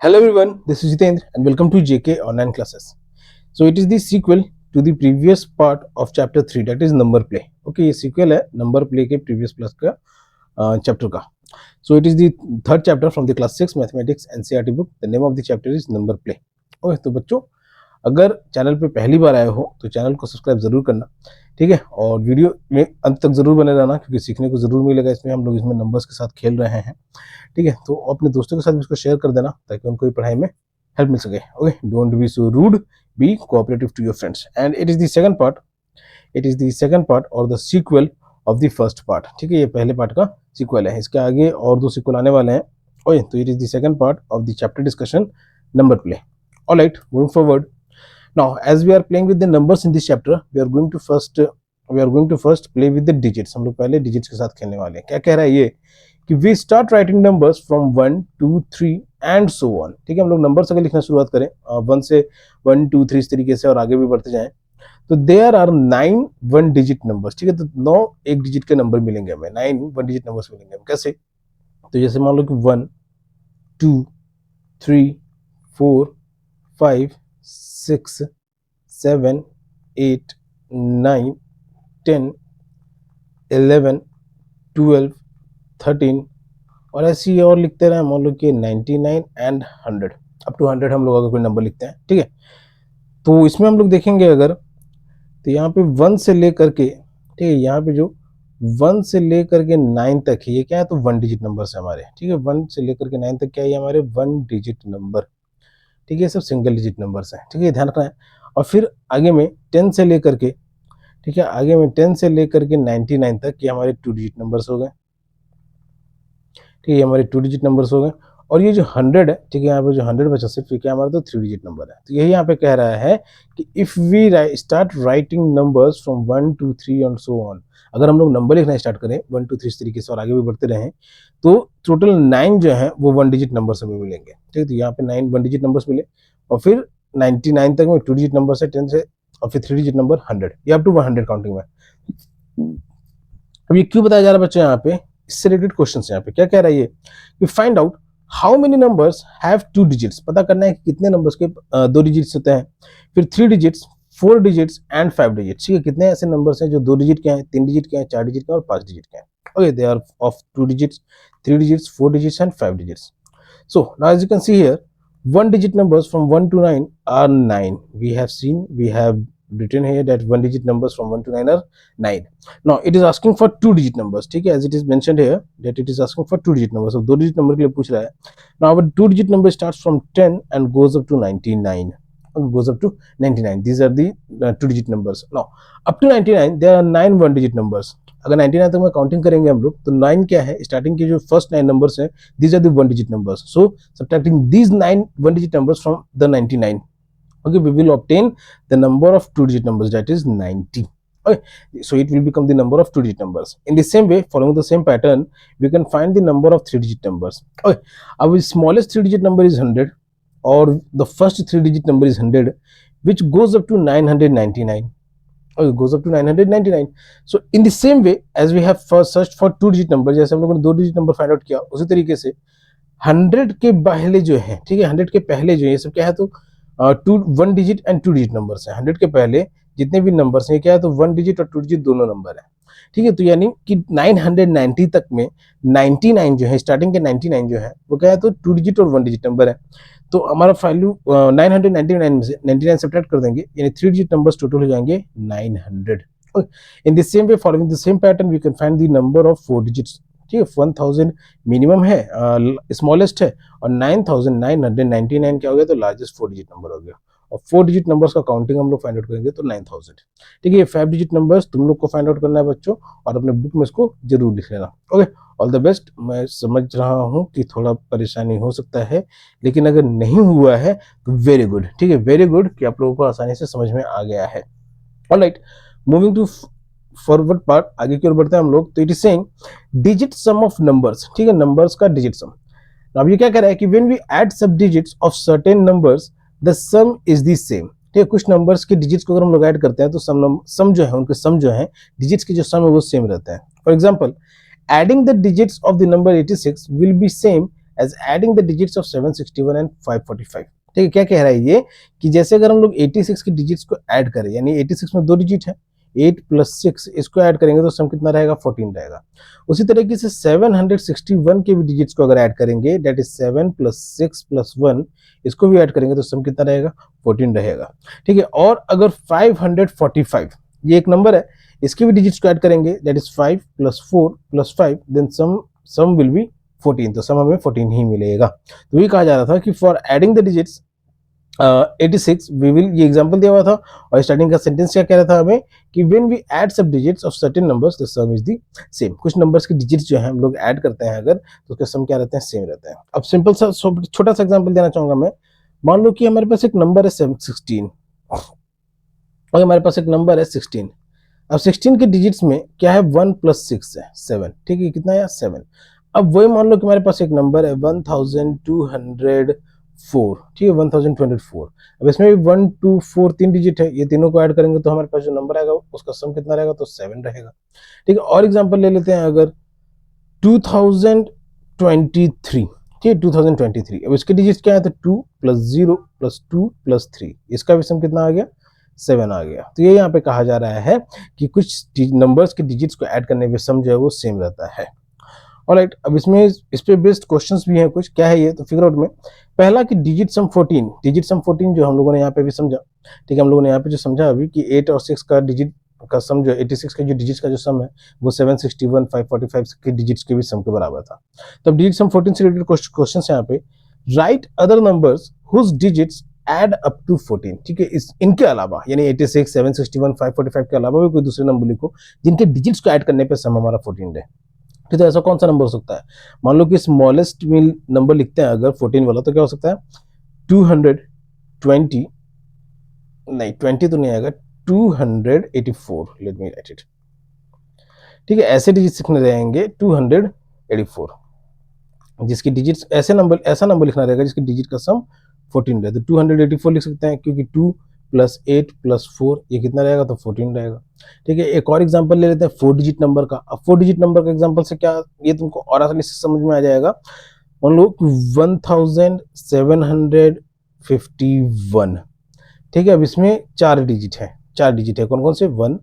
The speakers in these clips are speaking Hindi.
Hello everyone, this is Jitendra and welcome to JK Online Classes. So it is the sequel to the previous part of chapter 3, that is number play. Okay, ये sequel है number play के previous class का chapter का. So it is the third chapter from the class 6 mathematics NCERT book. The name of the chapter is number play. Okay, तो बच्चों अगर चैनल पे पहली बार आए हो तो चैनल को सब्सक्राइब जरूर करना, ठीक है, और वीडियो में अंत तक जरूर बने रहना क्योंकि सीखने को जरूर मिलेगा। इसमें हम लोग इसमें नंबर्स के साथ खेल रहे हैं, ठीक है। तो अपने दोस्तों के साथ इसको शेयर कर देना ताकि उनको भी पढ़ाई में हेल्प मिल सके। Okay, don't be so rude, be cooperative to your friends. And it is the second part, it is the second part और the sequel of the first part, ठीक है। ये पहले पार्ट का सीक्वल है, इसके आगे और दो सीक्वल आने वाले हैं। ओके, तो it is the second part of the chapter discussion number play. Alright, moving forward. Now, as we are playing with the numbers in this chapter, we are going to first play with the digits. हम लोग पहले digits के साथ खेलने वाले हैं। क्या कह रहा है ये कि we start writing numbers from 1 2 3 and so on, ठीक है। हम लोग नंबर्स अगर लिखना शुरुआत करें 1 से 1 2 3 इस तरीके से और आगे भी बढ़ते जाएं तो there are 9 one digit numbers, ठीक है। तो 9 एक डिजिट के नंबर मिलेंगे हमें, 9 वन डिजिट नंबर्स मिलेंगे। कैसे? तो जैसे मान लो कि 1 2 3 4 5 6 7 8 9 10 11 12 13 और ऐसे ही और लिखते रहे। मान लो कि 99 एंड 100 अप टू 100 हम लोग अगर कोई नंबर लिखते हैं, ठीक है। तो इसमें हम लोग देखेंगे अगर तो यहाँ पे 1 से लेकर के, ठीक है, यहाँ पे जो 1 से लेकर के 9 तक है ये क्या है, तो वन डिजिट नंबर है हमारे, ठीक है। 1 से लेकर के 9 तक क्या है, हमारे वन डिजिट नंबर, ठीक है। सब सिंगल डिजिट नंबर्स हैं, ठीक है, ध्यान रखना है। और फिर आगे में 10 से लेकर के, ठीक है, आगे में 10 से लेकर के 99 तक ये हमारे 2 डिजिट नंबर्स हो गए, ठीक है, ये हमारे 2 डिजिट नंबर्स हो गए। और ये जो 100 है, ठीक है, यहाँ पे जो 100 बचा सिर्फ क्या हमारा, तो 3 डिजिट नंबर है। तो यही यहाँ पे कह रहा है कि if we start writing numbers from 1 2 3 and so on, अगर हम लोग नंबर लिखना स्टार्ट करें 1 2 3 इस तरीके से और आगे भी बढ़ते रहें तो टोटल 9 जो है वो वन डिजिट नंबर हमें मिलेंगे, ठीक है। तो यहाँ पे 9 वन डिजिट नंबर्स मिले और फिर 99 तक में 2 डिजिट नंबर है, 10 से और फिर 3 डिजिट नंबर 100, ये अप टू 100 काउंटिंग में। अब ये क्यों बताया जा रहा है बच्चों, यहाँ पे इससे रिलेटेड क्वेश्चन है। यहाँ पे क्या कह रहा है ये कि find out how many numbers have 2 digits, पता करना है कि कितने नंबर्स के 2 डिजिट्स होते हैं, फिर 3 डिजिट्स 4 डिजिट्स एंड 5 डिजिट्स, ठीक है। कितने ऐसे नंबर्स हैं जो 2 डिजिट के हैं, 3 डिजिट के हैं, 4 डिजिट के हैं और 5 डिजिट के हैं। Okay, they are of 2 digits 3 digits 4 digits and 5 digits. So now as you can see here, one digit numbers from 1 to 9 are 9. We have written here that one digit numbers from 1 to 9 are 9. Now it is asking for 2 digit numbers, ठीक है, as it is mentioned here that it is asking for 2 digit numbers. So 2 digit number के लिए पूछ रहा है। Now our 2 digit number starts from 10 and goes up to 99. Goes up to 99. These are the 2 digit numbers. Now up to 99 there are 9 one digit numbers. अगर 99 तक में काउंटिंग करेंगे हम लोग तो 9 क्या है, स्टार्टिंग के जो फर्स्ट 9 नंबर्स हैं these are the one digit numbers. So subtracting these 9 one digit numbers from the 99, okay, we will obtain the number of 2 digit numbers, that is 90. Okay, so it will become the number of 2 digit numbers. In the same way, following the same pattern, we can find the number of 3 digit numbers. Okay, our smallest 3 digit number is 100 or the first 3 digit number is 100 which goes up to 999. Okay, goes up to 999. So in the same way as we have first searched for 2 digit number, जैसे हम लोगों ने 2 digit number फाइंड आउट किया उसी तरीके से 100 के पहले जो है, ठीक है, 100 के पहले जो है ये सब क्या है, तो 2 one digit and 2 digit numbers है। 100 के पहले जितने भी नंबर्स हैं क्या है, तो 1 डिजिट और 2 डिजिट दोनों नंबर है, ठीक है। तो यानी कि 990 तक में 99 जो है, स्टार्टिंग के 99 जो है वो क्या है, तो 2 डिजिट और 1 डिजिट नंबर है। तो हमारा वैल्यू 999 में से 99 सब्ट्रैक्ट कर देंगे, यानी 3 डिजिट नंबर्स टोटल हो जाएंगे 900। In the same way, following the same pattern, we can find the number of 4 digits, ठीक है। 1000 मिनिमम है, स्मॉलेस्ट है, और 9999 क्या हो गया, तो लार्जेस्ट 4 डिजिट नंबर हो गया। और 4 डिजिट नंबर्स का काउंटिंग हम लोग फाइंड आउट करेंगे तो 9000, ठीक है। ये 5 डिजिट नंबर्स तुम लोग को फाइंड आउट करना है बच्चों, और अपने बुक में इसको जरूर लिख लेना। Okay, all the best. मैं समझ रहा हूँ कि थोड़ा परेशानी हो सकता है, लेकिन अगर नहीं हुआ है तो वेरी गुड, ठीक है, वेरी गुड कि आप लोगों को आसानी से समझ में आ गया है। Alright, moving to forward part, आगे की ओर बढ़ते हैं हम लोग। तो it is saying digit sum of numbers, ठीक है, नंबर्स का डिजिट सम। अब ये क्या कह रहा है कि व्हेन वी ऐड सब digits of certain numbers the some is the same, ठीक है। कुछ नंबर्स के डिजिट्स को अगर हम लोग ऐड करते हैं तो सम जो है, उनके सम जो है, डिजिट्स के जो सम है वो सेम रहते हैं। For example, adding the digits of the number 86 will be same as adding the digits of 761 and 545। ठीक है, क्या कह रहा है ये कि जैसे अगर हम लोग 86 की डिजिट्स को ऐड करें, यानी 86 में दो डिजिट है, 8 + 6 इसको ऐड करेंगे तो सम कितना रहेगा, 14 रहेगा। उसी तरीके से 761 के भी डिजिट्स को अगर ऐड करेंगे, दैट इज 7 + 6 + 1, इसको भी ऐड करेंगे तो सम कितना रहेगा, 14 रहेगा। ठीक है, और अगर 545 ये एक नंबर है, इसके भी डिजिट्स को ऐड करेंगे, that is 5 + 4 + 5, then sum will be 14, तो सम हमें 14 ही मिलेगा। तो ये कहा जा रहा था कि for adding the digits 86 we will, ये एग्जांपल दिया हुआ था और स्टार्टिंग का सेंटेंस क्या कह रहा था हमें कि व्हेन वी ऐड सब digits of certain numbers the some is the same. कुछ नंबर्स के डिजिट्स जो है हम लोग ऐड करते हैं अगर, तो उसके सम क्या रहते हैं, सेम रहते हैं। अब सिंपल सा छोटा सा एग्जांपल देना चाहूंगा मैं। मान लो कि हमारे पास एक नंबर है 16 और हमारे पास एक नंबर है 16। अब 16 के डिजिट्स में क्या है, 1 + 6 है 7। ठीक है, कितना है, 7। अब वही मान लो कि हमारे पास एक नंबर है 1204। ठीक है, 1204। अब इसमें भी 1 2 4 तीन डिजिट है, ये तीनों को ऐड करेंगे तो हमारे पास जो नंबर आएगा उसका सम कितना रहेगा, तो 7 रहेगा। ठीक है, और एग्जांपल ले लेते हैं अगर 2023। ठीक है, 2023। अब इसके डिजिट क्या है, तो 2 + 0 + 2 + 3, इसका भी सम कितना आ गया, 7 आ गया। तो ये यहाँ पे कहा जा रहा है कि कुछ नंबर्स के डिजिट्स को ऐड करने पे सम जो है वो सेम रहता है। ऑलराइट, अब इसमें इस पे बेस्ड क्वेश्चंस भी हैं कुछ, क्या है ये, तो फिगर आउट में पहला कि डिजिट सम 14 जो हम लोगों ने यहाँ पे भी समझा। ठीक है, हम लोगों ने यहाँ पे जो समझा अभी कि 8 और 6 का डिजिट का सम जो 86 के जो डिजिट्स का जो सम है वो 761 545 के डिजिट्स के भी सम के बराबर था। तो अब डिजिट सम 14 से रिलेटेड क्वेश्चन यहाँ पे, write other numbers whose digits add up to 14। ठीक है, इस इनके अलावा यानी 86 761 545 के अलावा भी कोई दूसरे नंबर लिखो जिनके डिजिट्स को ऐड करने पे सम हमारा 14 है। ठीक है, ऐसा कौन सा नंबर हो सकता है, मान लो कि स्मॉलेस्ट नंबर लिखते हैं अगर 14 वाला, तो क्या हो सकता है, 220, नहीं 20 तो नहीं आएगा, 284, लेट मी राइट इट। ठीक है, ऐसे डिजिट्स लिखने रहेंगे 284, जिसकी डिजिट्स ऐसा नंबर लिखना रहेगा जिसकी डिजिट का सम 14 रहे, तो 284 लिख सकते हैं क्योंकि 2 + 8 + 4 ये कितना रहेगा, तो 14 रहेगा। ठीक है, एक और एग्जांपल ले लेते हैं 4 डिजिट नंबर का। अब 4 डिजिट नंबर का एग्जांपल से क्या ये तुमको और आसानी से समझ में आ जाएगा। मान लो 1751। ठीक है, अब इसमें 4 डिजिट है, कौन कौन से, 1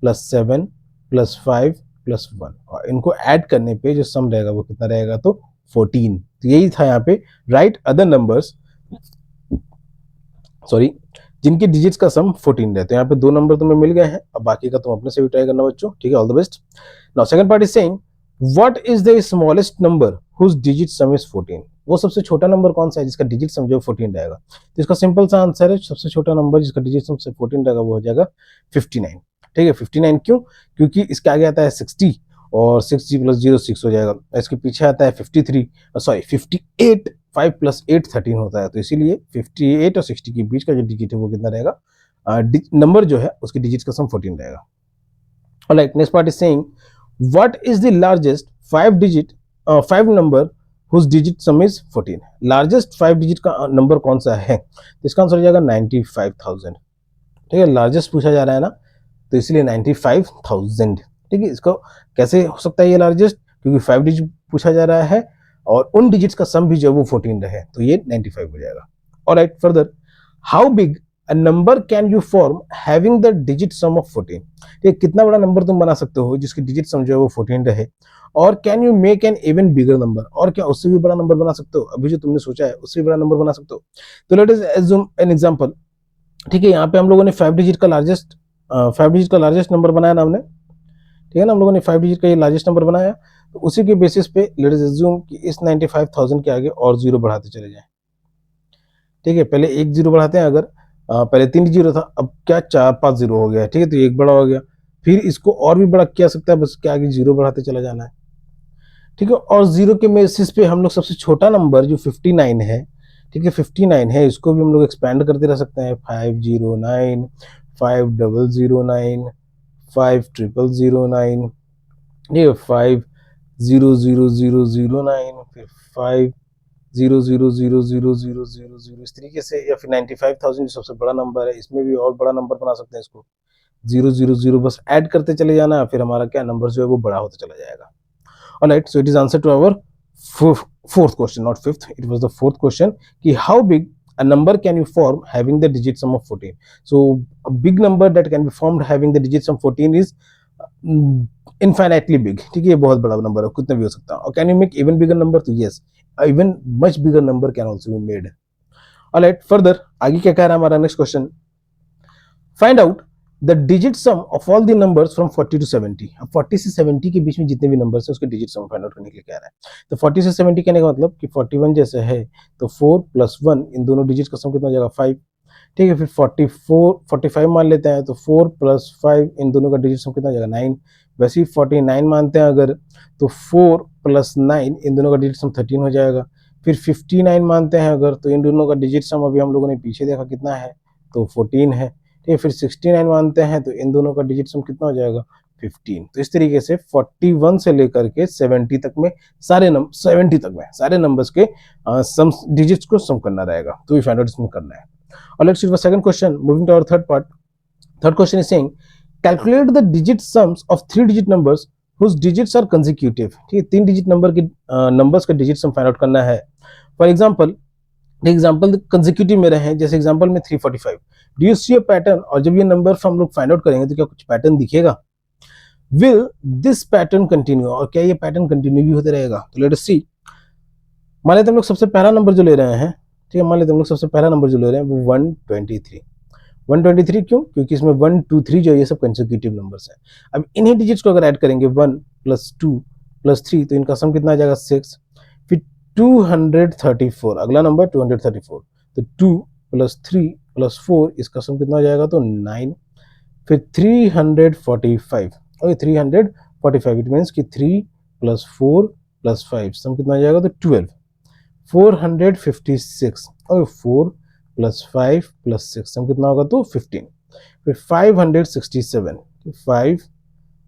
+ 7 + 5 + 1, और इनको ऐड करने पे जो सम रहेगा वो कितना रहेगा, तो 14। तो यही था यहाँ पे, राइट अदर नंबर्स, सॉरी, जिनके डिजिट्स का सम 14 है। तो यहाँ पे 2 नंबर तुम्हें मिल गए हैं, अब बाकी का तुम अपने से भी ट्राई करना बच्चों। ठीक है, all the best. Now second part is saying what is the smallest number whose digit sum is 14। वो सबसे छोटा नंबर कौन सा है जिसका डिजिट सम जो 14 रहेगा, तो इसका सिंपल सा आंसर है, सबसे छोटा नंबर जिसका डिजिट सम से 14 रहेगा वो हो जाएगा 59। ठीक है, 59 क्यों, क्योंकि इसके आगे आता है 60 और 60 + 0 6 हो जाएगा, इसके पीछे आता है 58, 5 + 8 13 होता है, तो इसीलिए 58 और 60 के बीच का जो डिजिट है वो कितना रहेगा, नंबर जो है उसकी डिजिट का सम 14 रहेगा। Alright, next part is saying what is the largest 5 number whose digit sum is 14। Largest 5 digit का नंबर कौन सा है, तो इसका आंसर हो जाएगा 95,000। ठीक है, लार्जेस्ट पूछा जा रहा है ना, तो इसलिए 95,000। ठीक है, इसको कैसे हो सकता है ये लार्जेस्ट, क्योंकि 5 डिजिट पूछा जा रहा है और उन डिजिट्स का सम भी जो वो 14 रहे, तो ये 95 हो जाएगा। Alright, further, how big a number can you form having the digit sum of 14। ठीक, कितना बड़ा नंबर तुम बना सकते हो जिसकी डिजिट सम जो है वो 14 रहे, और can you make an even bigger number, और क्या उससे भी बड़ा नंबर बना सकते हो, अभी जो तुमने सोचा है उससे भी बड़ा नंबर बना सकते हो। तो let us assume an example. ठीक है, यहाँ पे हम लोगों ने 5 डिजिट का लार्जेस्ट नंबर बनाया ना हमने। ठीक है ना, हम लोगों ने 5 डिजिट का ये लार्जेस्ट नंबर बनाया, तो उसी के बेसिस पे लेट अस अज्यूम कि इस 95,000 के आगे और 0 बढ़ाते चले जाएं। ठीक है, पहले एक 0 बढ़ाते हैं अगर, पहले 3 0 था, अब क्या 4 5 0 हो गया। ठीक है, तो एक बड़ा हो गया, फिर इसको और भी बड़ा किया सकता है, बस क्या आगे 0 बढ़ाते चला जाना है। ठीक है, और 0 के बेसिस पे हम लोग सबसे छोटा नंबर जो 59 है, ठीक है 59 है, इसको भी हम लोग एक्सपेंड करते रह सकते हैं, 509 5009 5009, ये 500009, फिर 50000000, इस तरीके से, या फिर 95,000 सबसे बड़ा नंबर है, इसमें भी और बड़ा नंबर बना सकते हैं इसको, 000 बस ऐड करते चले जाना, फिर हमारा क्या नंबर जो है वो बड़ा होता चला जाएगा। Alright, so it is answer to our fourth question, not fifth, it was the fourth question, ki how big a number can you form having the digit sum of 14. So a big number that can be formed having the digit sum 14 is infinitely big. ठीक है, ये बहुत बड़ा नंबर है, कितना भी हो सकता है. और can you make even bigger number? तो yes, even much bigger number can also be made. Alright, further आगे क्या कह रहा है हमारा next question, find out the digit sum of all the numbers from 40 to 70. अब 40 से 70 के बीच में जितने भी नंबर्स हैं उसके डिजिट सम फाइंड आउट करने के लिए कह रहा है. तो 40 से 70 कहने का मतलब कि 41 जैसे है तो 4 प्लस 1 इन दोनों डिजिट का सम कितना हो जाएगा 5. ठीक है, फिर 45 मान लेते हैं तो 4 प्लस 5 इन दोनों का डिजिट सम कितना हो जाएगा 9. वैसे ही 49 मानते हैं अगर तो 4 प्लस 9 इन दोनों का डिजिट सम 13 हो जाएगा. फिर 59 मानते हैं अगर तो इन दोनों का डिजिट सम अभी हम लोगों ने पीछे देखा कितना है तो 14 है. ठीक है, फिर 69 मानते हैं तो इन दोनों का डिजिट सम कितना हो जाएगा 15. तो इस तरीके से 41 से लेकर के 70 तक में सारे नंबर्स के सम डिजिट्स को सम करना रहेगा. तो ये फाइंड आउट इसमें करना है. और let's see the second question, moving to our third part. Third question is saying calculate the digit sums of 3 digit numbers whose digits are consecutive. ठीक है, 3 डिजिट नंबर के नंबर्स का डिजिट सम फाइंड आउट करना है. फॉर एग्जांपल कंसेक्यूटिव में रहे, जैसे एग्जांपल में 345. Do you see a pattern? और जब ये नंबर हम लोग फाइंड आउट करेंगे तो क्या कुछ पैटर्न दिखेगा? Will this pattern continue? और क्या ये पैटर्न कंटिन्यू भी होते रहेगा? तो लेट अस सी. मान लेते हम लोग सबसे पहला नंबर जो ले रहे हैं, ठीक है, मान लेते हम लोग सबसे पहला नंबर जो ले रहे हैं वो 123. 123 क्यों? क्योंकि इसमें 1 2 3 जो ये सब कंसेक्यूटिव नंबर्स हैं. अब इन्हीं डिजिट्स को अगर ऐड करेंगे 1 प्लस 2 प्लस 3 तो इनका सम कितना आ जाएगा 6. फिर 234, अगला नंबर 234. तो 2 प्लस 3 प्लस 4 इसका सम कितना हो जाएगा तो 9. फिर 345 और 345 इट मीन्स कि 3 प्लस 4 प्लस 5 सम कितना आ जाएगा तो 12. 456 और 4 प्लस 5 प्लस 6 सम कितना होगा तो 15. फिर 567, 5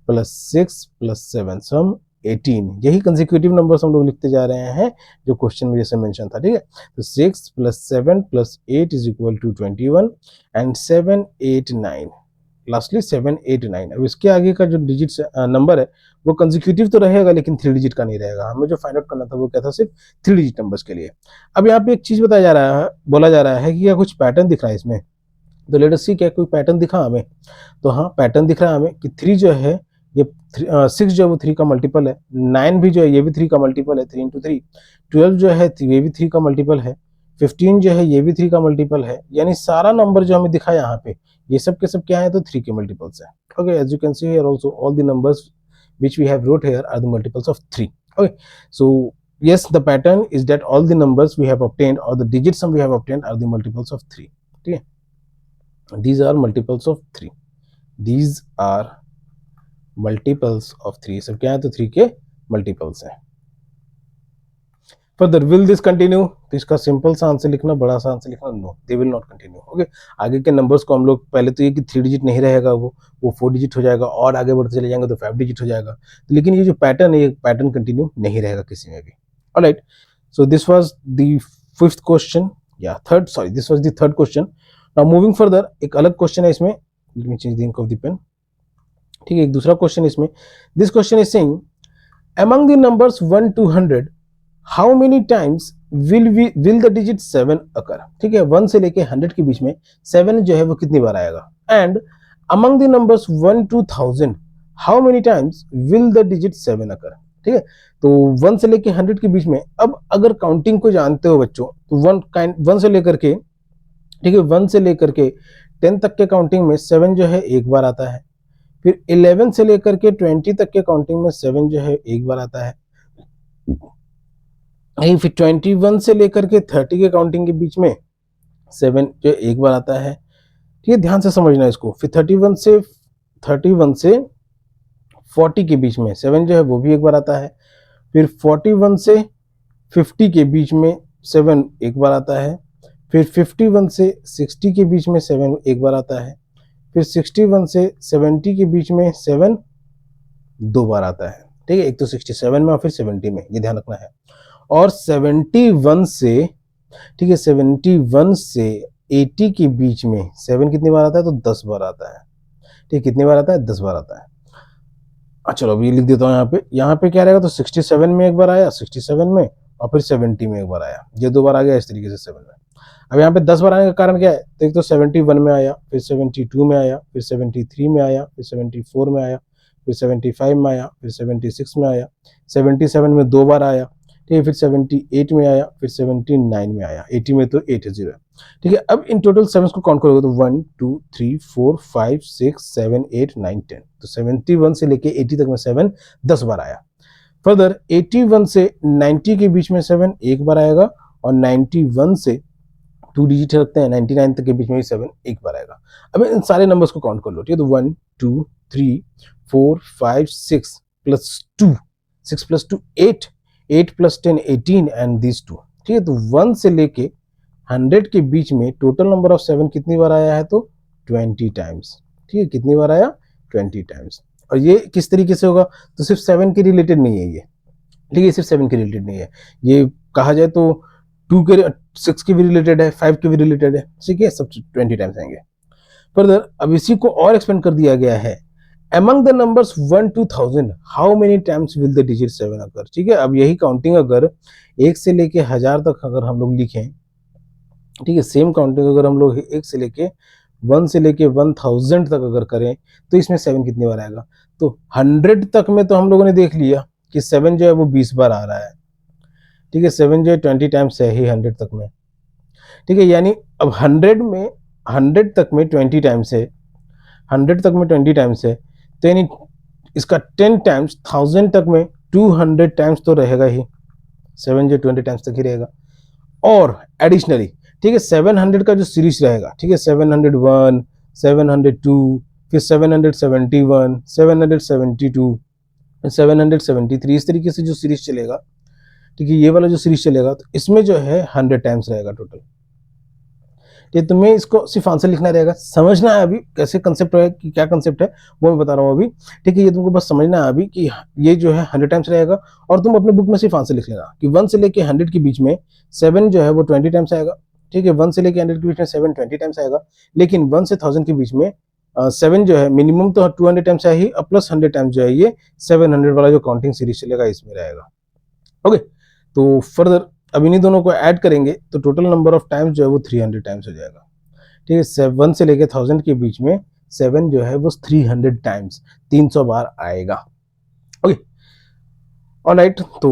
प्लस 6 प्लस 7 सम 18. यही कंसेक्यूटिव नंबर्स हम लोग लिखते जा रहे हैं जो क्वेश्चन में जैसे मेंशन था. ठीक है, तो 6 plus 7 plus 8 is equal to 21 and 7 8 9. Lastly 7 8 9. अब इसके आगे का जो डिजिट नंबर है वो कंसेक्यूटिव तो रहेगा लेकिन 3 डिजिट का नहीं रहेगा. हमें जो फाइंड आउट करना था वो क्या था, सिर्फ 3 डिजिट नंबर्स के लिए. अब यहाँ पे एक चीज बोला जा रहा है कि क्या कुछ पैटर्न दिख रहा है इसमें. तो लेट अस सी क्या कोई पैटर्न दिखा हमें. तो हाँ, पैटर्न दिख रहा है हमें कि 3 जो है ये 6 जो है वो 3 का मल्टीपल है. 9 भी जो है ये भी 3 का मल्टीपल है, 3 इंटू 3. 12 जो है ये भी 3 का मल्टीपल है. 15 जो है ये भी 3 का मल्टीपल है. यानी सारा नंबर जो हमें दिखा यहाँ पे ये सब के सब क्या है तो 3 के मल्टीपल्स है. Okay, as you can see here also all the numbers which we have wrote here are the multiples of 3. Okay, so yes, the pattern is that all the numbers we have obtained or the digit sum we have obtained are the multiples of 3. Okay, these are multiples of 3. These are multiples of 3. सब क्या है तो 3 के multiples हैं. Further, will this continue? तो इसका सिंपल सा आंसर लिखना, बड़ा सा आंसर लिखना, no they will not continue. Okay, आगे के नंबर्स को हम लोग पहले तो ये कि 3 डिजिट नहीं रहेगा, वो 4 डिजिट हो जाएगा और आगे बढ़ते चले जाएंगे तो 5 डिजिट हो जाएगा. तो लेकिन ये जो पैटर्न है ये पैटर्न कंटिन्यू नहीं रहेगा किसी में भी. Alright, so this was the fifth question या this was the third question. Now moving further, एक अलग क्वेश्चन है इसमें. Let me change the ink of the pen. ठीक है, एक दूसरा क्वेश्चन इसमें. This question is saying among the numbers 1 to 100 how many times will the digit 7 occur. ठीक है, 1 से लेके 100 के बीच में 7 जो है वो कितनी बार आएगा. And among the numbers 1 to 1000 how many times will the digit 7 occur. ठीक है, तो 1 से लेके 100 के बीच में, अब अगर काउंटिंग को जानते हो बच्चों तो 1 से लेकर के, ठीक है, 1 से लेकर के 10 तक के काउंटिंग में 7 जो है एक बार आता है. फिर 11 से लेकर के 20 तक के काउंटिंग में 7 जो है एक बार आता है. फिर 21 से लेकर के 30 के काउंटिंग के बीच में 7 जो एक बार आता है. ठीक है, ध्यान से समझना इसको. फिर 31 से 40 के बीच में 7 जो है वो भी एक बार आता है. फिर 41 से 50 के बीच में 7 एक बार आता है. फिर 51 से 60 के बीच में 7 एक बार आता है. फिर 61 से 70 के बीच में 7 दो बार आता है. ठीक है, एक तो 67 में और फिर 70 में, ये ध्यान रखना है. और 71 से, ठीक है, 71 से 80 के बीच में 7 कितनी बार आता है तो 10 बार आता है. ठीक, कितनी बार आता है 10 बार आता है. चलो अभी लिख देता हूँ यहाँ पे क्या रहेगा तो 67 में एक बार आया, 67 में, और फिर 70 में एक बार आया, ये 2 बार आ गया इस तरीके से 7 में। अब यहाँ पे 10 बार आने का कारण क्या है, तो एक तो 71 में आया, फिर 72 में आया, फिर 73 में आया, फिर 74 में आया, फिर 75 में आया, फिर 76 में आया, 77 में 2 बार आया, ठीक है, फिर 78 में आया, फिर 79 में आया, 80 में तो 80 है, ठीक है। अब इन टोटल 7 को काउंट करोगे तो 1 2 3 4 5 6 7 8 9 10, तो 71 से लेके 80 तक में 7 10 बार आया। फर्दर 81 से 90 के बीच में 7 एक बार आएगा, और 91 से 2 डिजिट रखते हैं 99 तक के बीच में भी 7 एक बार आएगा। अब इन सारे नंबर्स को काउंट कर लो, ठीक है, तो 1 2 3 4 5 6 plus 2 6 plus 2 8 8 plus 10 18 and this 2, ठीक है। तो 1 से लेके 100 के बीच में टोटल नंबर ऑफ 7 कितनी बार आया है, तो 20 टाइम्स, ठीक है, कितनी बार आया, 20 टाइम्स। और ये किस तरीके से होगा, तो सिर्फ 7 के रिलेटेड नहीं है ये, ठीक है, सिर्फ 7 के रिलेटेड नहीं है, ये कहा जाए तो 2 के 6 के भी रिलेटेड है, 5 के भी रिलेटेड है, ठीक है, सब 20 टाइम्स आएंगे। फर्दर अब इसी को और एक्सपेंड कर दिया गया है, among the numbers 1 to 1000 how many times will the digit 7 occur, ठीक है। अब यही काउंटिंग अगर 1 से लेके 1000 तक अगर हम लोग लिखें, ठीक है, सेम काउंटिंग अगर हम लोग 1 से लेके 1 से लेके 1000 तक अगर करें तो इसमें 7 कितनी बार आएगा, तो 100 तक में तो हम लोगों ने देख लिया कि 7 जो है वो 20 बार आ रहा है, ठीक है, 7 जो है 20 टाइम्स है ही 100 तक में, ठीक है। यानी अब 100 तक में 20 टाइम्स है, 100 तक में 20 टाइम्स है, तो यानी इसका 10 टाइम्स 1000 तक में 200 टाइम्स तो रहेगा ही, 7 जो 20 टाइम्स तक ही रहेगा। और एडिशनली, ठीक है, 700 का जो सीरीज रहेगा, ठीक है, 701 702 फिर 771 772 773, इस तरीके से जो सीरीज चलेगा, ठीक है, ये वाला जो सीरीज चलेगा, तो इसमें जो है 100 टाइम्स रहेगा टोटल। ये तुम्हें इसको सिर्फ आंसर लिखना रहेगा, समझना है अभी कैसे कंसेप्ट है, कि क्या कंसेप्ट है वो मैं बता रहा हूँ अभी, ठीक है। ये तुमको बस समझना है अभी कि ये जो है 100 टाइम्स रहेगा, और तुम अपने बुक में सिर्फ आंसर लिख लेना कि 1 से लेके 100 के बीच में 7 जो है वो 20 टाइम्स आएगा, ठीक है, 1 से लेके 100 के बीच में 7 20 टाइम्स आएगा, लेकिन 1 से 1000 के बीच में 7 जो है मिनिमम तो 200 टाइम्स है ही, प्लस 100 टाइम्स जो है ये 700 वाला जो काउंटिंग सीरीज चलेगा इसमें रहेगा। ओके, तो फर्दर अब इन्हीं दोनों को ऐड करेंगे तो टोटल नंबर ऑफ टाइम्स जो है वो 300 टाइम्स हो जाएगा, ठीक है। 1 से लेके 1000 के बीच में 7 जो है वो 300 टाइम्स 300 बार आएगा। ओके, ऑलराइट, तो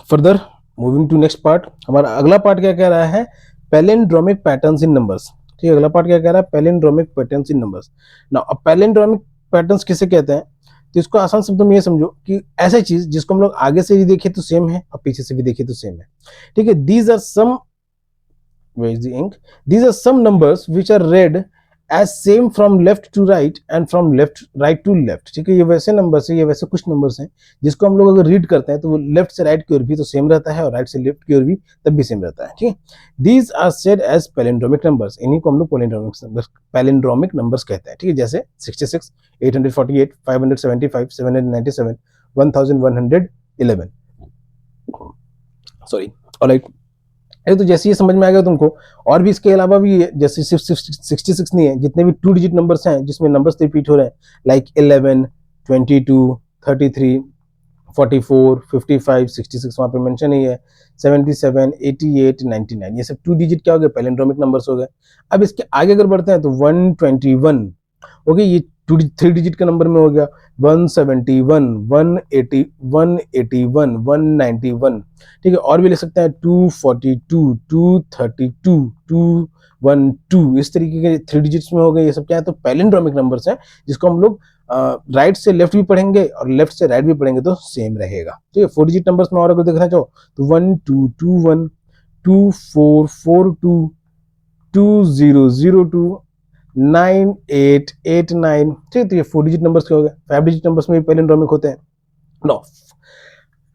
further moving to next part, हमारा अगला पार्ट क्या कह रहा है, पैलिंड्रोमिक पैटर्न्स इन नंबर्स, ठीक है। अगला पार्ट क्या कह रहा है, palindromic patterns in numbers. Now अब पैलिंड्रोमिक पैटर्न्स किसे कहते हैं, तो इसको आसान शब्दों में ये समझो कि ऐसा चीज जिसको हम लोग आगे से भी देखें तो सेम है और पीछे से भी देखें तो सेम है, ठीक है। These are sum, where is the ink, these are some numbers which are read as same from left to right and from right to left, ठीक है। ये वैसे नंबर्स है, ये वैसे कुछ नंबर्स हैं जिसको हम लोग अगर रीड करते हैं तो वो लेफ्ट से राइट की ओर भी तो सेम रहता है और राइट से लेफ्ट की ओर भी तब भी सेम रहता है, ठीक है। These are said as palindromic numbers, इन्हीं को हम लोग पैलिंड्रोमिक नंबर्स कहते हैं, ठीक है। जैसे 66 848 575 797 1111, सॉरी, ऑलराइट। तो जैसे ये समझ में आ गया तुमको, और भी इसके अलावा भी है, जैसे सिर्फ 66 नहीं है, जितने भी 2 डिजिट नंबर्स हैं जिसमें नंबर्स रिपीट हो रहे हैं, लाइक 11 22 33 44 55 66 वहां पे मेंशन ही है, 77 88 99, ये सब 2 डिजिट क्या हो गए, पैलिंड्रोमिक नंबर्स हो गए। अब इसके आगे अगर बढ़ते हैं तो 121 हो गए, ये 3 डिजिट का नंबर में हो गया, 171 180 181 191, ठीक है। और भी ले सकते हैं 242 232 212, इस तरीके के 3 डिजिट्स में हो गए, ये सब क्या है, तो पैलिंड्रोमिक नंबर्स हैं जिसको हम लोग राइट से लेफ्ट भी पढ़ेंगे और लेफ्ट से राइट भी पढ़ेंगे तो सेम रहेगा, ठीक है। 4 डिजिट नंबर्स में और अगर देखना चाहो तो 1221 2442 2002 9889, ठीक है। तो ये 4 डिजिट नंबर्स के हो गए। 5 डिजिट नंबर्स में भी पैलिंड्रोमिक होते हैं। No,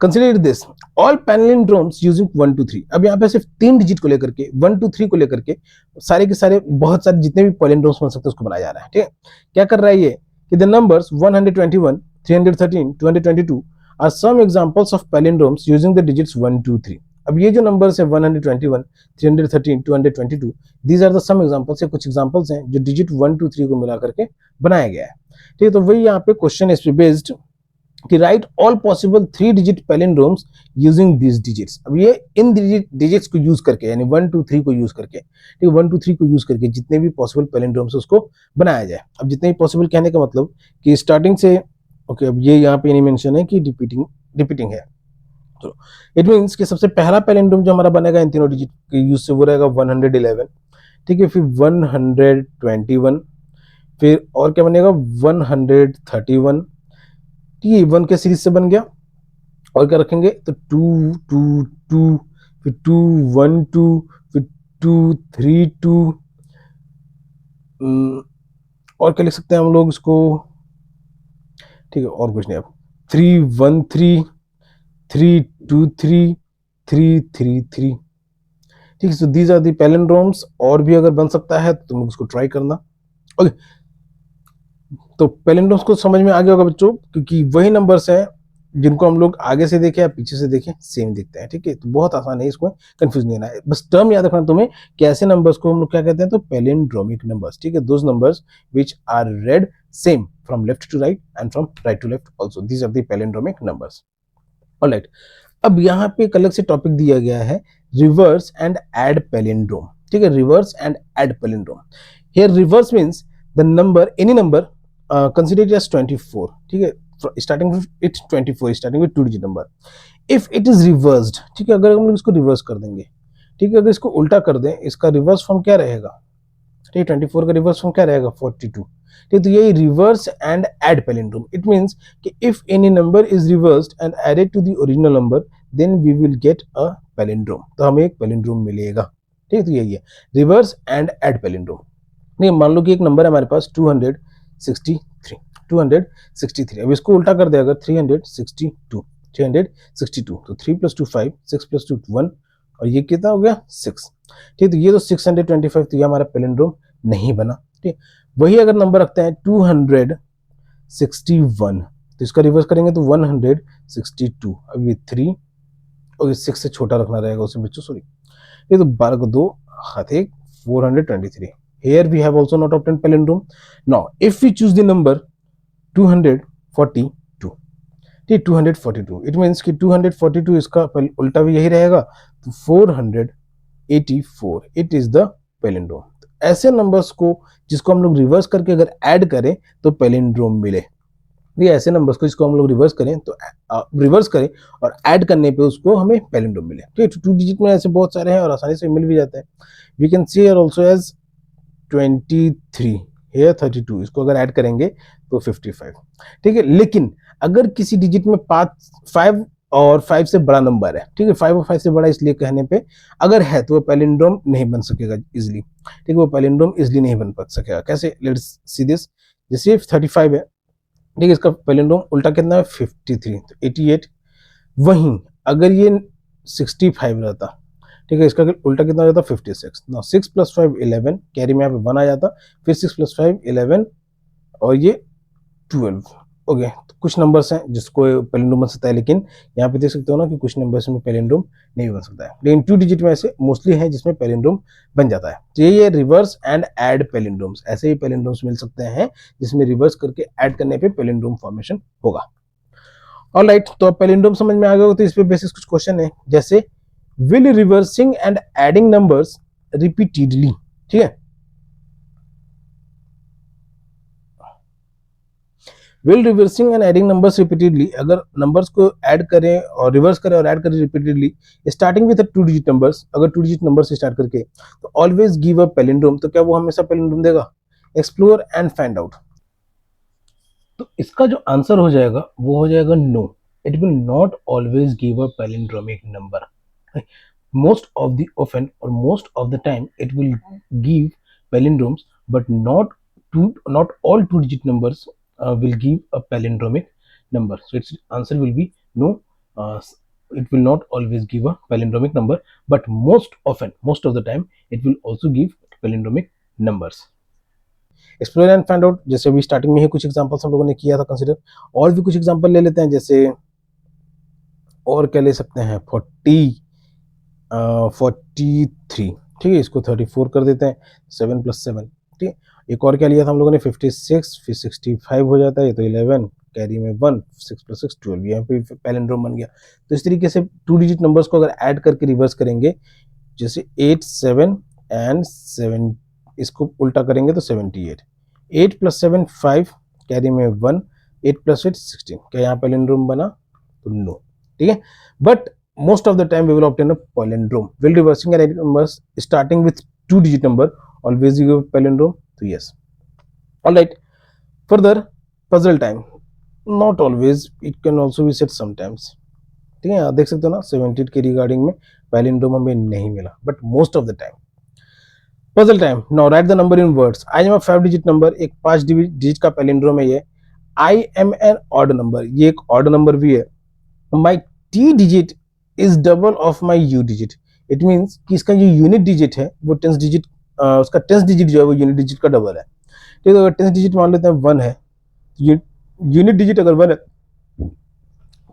consider this, all palindromes using 1 2 3। अब यहाँ पे सिर्फ 3 डिजिट को लेकर के 1 2 3 को लेकर के सारे के सारे बहुत सारे जितने भी पैलिंड्रोम्स बन सकते हैं उसको बनाया जा रहा है, ठीक है। क्या कर रहा है ये कि the numbers 121 313 222 are some examples of palindromes using the digits 1 2 3। अब ये जो नंबर्स है 121 313 222, these are the some examples, कुछ एग्जांपल्स हैं जो डिजिट 1 2 3 को मिला करके बनाया गया है, ठीक है। तो वही यहाँ पे क्वेश्चन इस पे बेस्ड कि write all possible 3 digit palindromes using this digits. अब ये इन डिजिट्स को यूज करके, यानी 1 2 3 को यूज करके, ठीक है, 1 2 3 को यूज करके जितने भी पॉसिबल पैलिंड्रोम्स उसको बनाया जाए। अब जितने भी पॉसिबल कहने का मतलब कि स्टार्टिंग से, ओके, अब ये यहाँ पे नहीं मेंशन है कि रिपीटिंग है, तो इट मीन्स कि सबसे पहला पैलिंड्रोम जो हमारा बनेगा इन तीनों डिजिट के यूज से वो रहेगा 111, ठीक है, फिर 121, फिर और क्या बनेगा 131, ठीक है, 1 के सीरीज से बन गया। और क्या रखेंगे तो 2 2 2, फिर 2 1 2, फिर 2 3 2, और क्या लिख सकते हैं हम लोग इसको, ठीक है, और कुछ नहीं, अब 3 1 3, 3 2 3, 3 3 3, ठीक है। So these are the palindromes. और भी अगर बन सकता है तो तुम लोग उसको ट्राई करना। ओके, तो पैलिंड्रोम्स को समझ में आ गया होगा बच्चों, क्योंकि वही नंबर्स हैं जिनको हम लोग आगे से देखें या पीछे से देखें सेम दिखते हैं, ठीक है। तो बहुत आसान है, इसको कंफ्यूज नहीं होना है, बस टर्म याद रखना तुम्हें कि ऐसे नंबर्स को हम लोग क्या कहते हैं, तो पैलिंड्रोमिक नंबर्स, ठीक है, those numbers which are read same from left to right and from right to left also, these are the palindromic numbers. Alright, अब यहाँ पे एक अलग से टॉपिक दिया गया है, रिवर्स एंड एड पैलिंड्रोम, ठीक है, reverse and add palindrome. Here reverse means the number, any number considered as 24, ठीक है, starting with it 24, starting with 2 digit number, if it is reversed, ठीक है, अगर हम लोग इसको रिवर्स कर देंगे, ठीक है, अगर इसको उल्टा कर दें, इसका रिवर्स फॉर्म क्या रहेगा, ठीक है, 24 का रिवर्स फॉर्म क्या रहेगा 42, ठीक है। तो ये reverse and add palindrome, it means कि if any number is reversed and added to the original number then we will get a palindrome, तो हमें एक पैलिंड्रोम मिलेगा, ठीक है। तो यही है रिवर्स एंड एड पैलिंड्रोम। नहीं, मान लो कि एक नंबर है हमारे पास 263, अब इसको उल्टा कर दे अगर 362, तो 3 + 2 5, 6 + 2 1, और ये कितना हो गया 6, ठीक, तो ये तो 625, तो ये हमारा पैलिंड्रोम नहीं बना, ठीक। वही अगर नंबर रखते हैं 261, तो इसका रिवर्स करेंगे तो 162, अब ये 3 और 6 से छोटा रखना रहेगा उसमें बच्चों, सॉरी, ये तो 12 को 2 हाथ 1, 423। Here we have also not obtained palindrome. Now, if we choose the number 242, ठीक, 242, it means कि 242 इसका उल्टा भी यही रहेगा, तो 484, it is the palindrome। ऐसे नंबर्स को जिसको हम लोग रिवर्स करके अगर ऐड करें तो पैलिंड्रोम मिले, ये ऐसे नंबर्स को जिसको हम लोग रिवर्स करें तो रिवर्स करें और ऐड करने पे उसको हमें पैलिंड्रोम मिले, ठीक है। 2 डिजिट में ऐसे बहुत सारे हैं और आसानी से मिल भी जाते हैं। We can see here also as 23, here 32, इसको अगर ऐड करेंगे तो 55, ठीक है। लेकिन अगर किसी डिजिट में 5 और 5 से बड़ा नंबर है, ठीक है, 5 और 5 से बड़ा इसलिए कहने पे अगर है तो वो पैलिंड्रोम नहीं बन सकेगा इजिली, ठीक है, वो पैलिंड्रोम इजिली नहीं बन सकेगा। कैसे, लेट्स सी दिस, जैसे 35 है, ठीक है, इसका पैलिंड्रोम उल्टा कितना है 53, तो 88। वहीं अगर ये 65 रहता, ठीक है, इसका उल्टा कितना हो जाता 56, ना 6 + 5 11, कैरी में यहाँ पे 1 आ जाता, फिर 6 + 5 11, और ये 12, ओके। तो कुछ नंबर्स हैं जिसको पैलिंड्रोम बन सकता है, लेकिन यहाँ पे देख सकते हो ना कि कुछ नंबर्स में पैलिंड्रोम नहीं बन सकता है, लेकिन 2 डिजिट में ऐसे मोस्टली हैं जिसमें पैलिंड्रोम बन जाता है। तो ये रिवर्स एंड ऐड पैलिंड्रोम्स, ऐसे ही पैलिंड्रोम्स मिल सकते हैं जिसमें रिवर्स करके ऐड करने पे पैलिंड्रोम फॉर्मेशन होगा। ऑलराइट, तो अब पैलिंड्रोम समझ में आ गया हो, तो इस पे बेसिस कुछ क्वेश्चन है, जैसे will reversing and adding numbers repeatedly, ठीक है, will reversing and adding numbers repeatedly, अगर नंबर्स को ऐड करें और रिवर्स करें और ऐड करें repeatedly starting with 2 digit numbers, अगर 2 डिजिट नंबर से स्टार्ट करके, तो ऑलवेज गिव अ पैलिंड्रोम, तो क्या वो हमेशा पैलिंड्रोम देगा? Explore and find out. तो इसका जो आंसर हो जाएगा वो हो जाएगा no, it will not always give a palindromic number. Most of the often or most of the time it will give palindromes, but not all 2 digit numbers will give a palindromic number, so its answer will be no. It will not always give a palindromic number, but most of the time it will also give palindromic numbers. Explore and find out, जैसे अभी स्टार्टिंग में ही कुछ एग्जांपल्स हम लोगों ने किया था कंसीडर, और भी कुछ एग्जांपल ले लेते हैं, जैसे और क्या ले सकते हैं 43, ठीक है, इसको 34 कर देते हैं, 7 + 7, ठीक है। एक और क्या लिया था हम लोगों ने 56, फिर 65 हो जाता है, ये तो 11, कैरी में 1, 6 + 6 12, यहाँ पे पैलिंड्रोम बन गया। तो इस तरीके से 2 डिजिट नंबर्स को अगर ऐड करके रिवर्स करेंगे, जैसे 8 7 एंड 7, इसको उल्टा करेंगे तो 78, 8 + 7 5, कैरी में 1, 8 + 8 16, क्या यहाँ पैलिंड्रोम बना? तो नो, ठीक है। But most of the time we will obtain a palindrome. Will reversing any numbers starting with 2 digit number always give a palindrome? So yes. All right. Further, puzzle time. Not always. It can also be said sometimes. ठीक है, आप देख सकते हो ना 78 के रिगार्डिंग में पैलिंड्रोम हमें नहीं मिला, but most of the time. Puzzle time. Now write the number in words. I am a 5 digit number, एक 5 डिजिट का पैलिंड्रोम है ये। I am an odd number, ये एक ऑड नंबर भी है। My T digit is double of my U digit. It means कि इसका जो यूनिट डिजिट है वो 10 डिजिट, उसका 10 डिजिट जो है वो यूनिट डिजिट का डबल है। ठीक है, अगर 10 डिजिट मान लेते हैं 1 है, यूनिट डिजिट अगर 1 है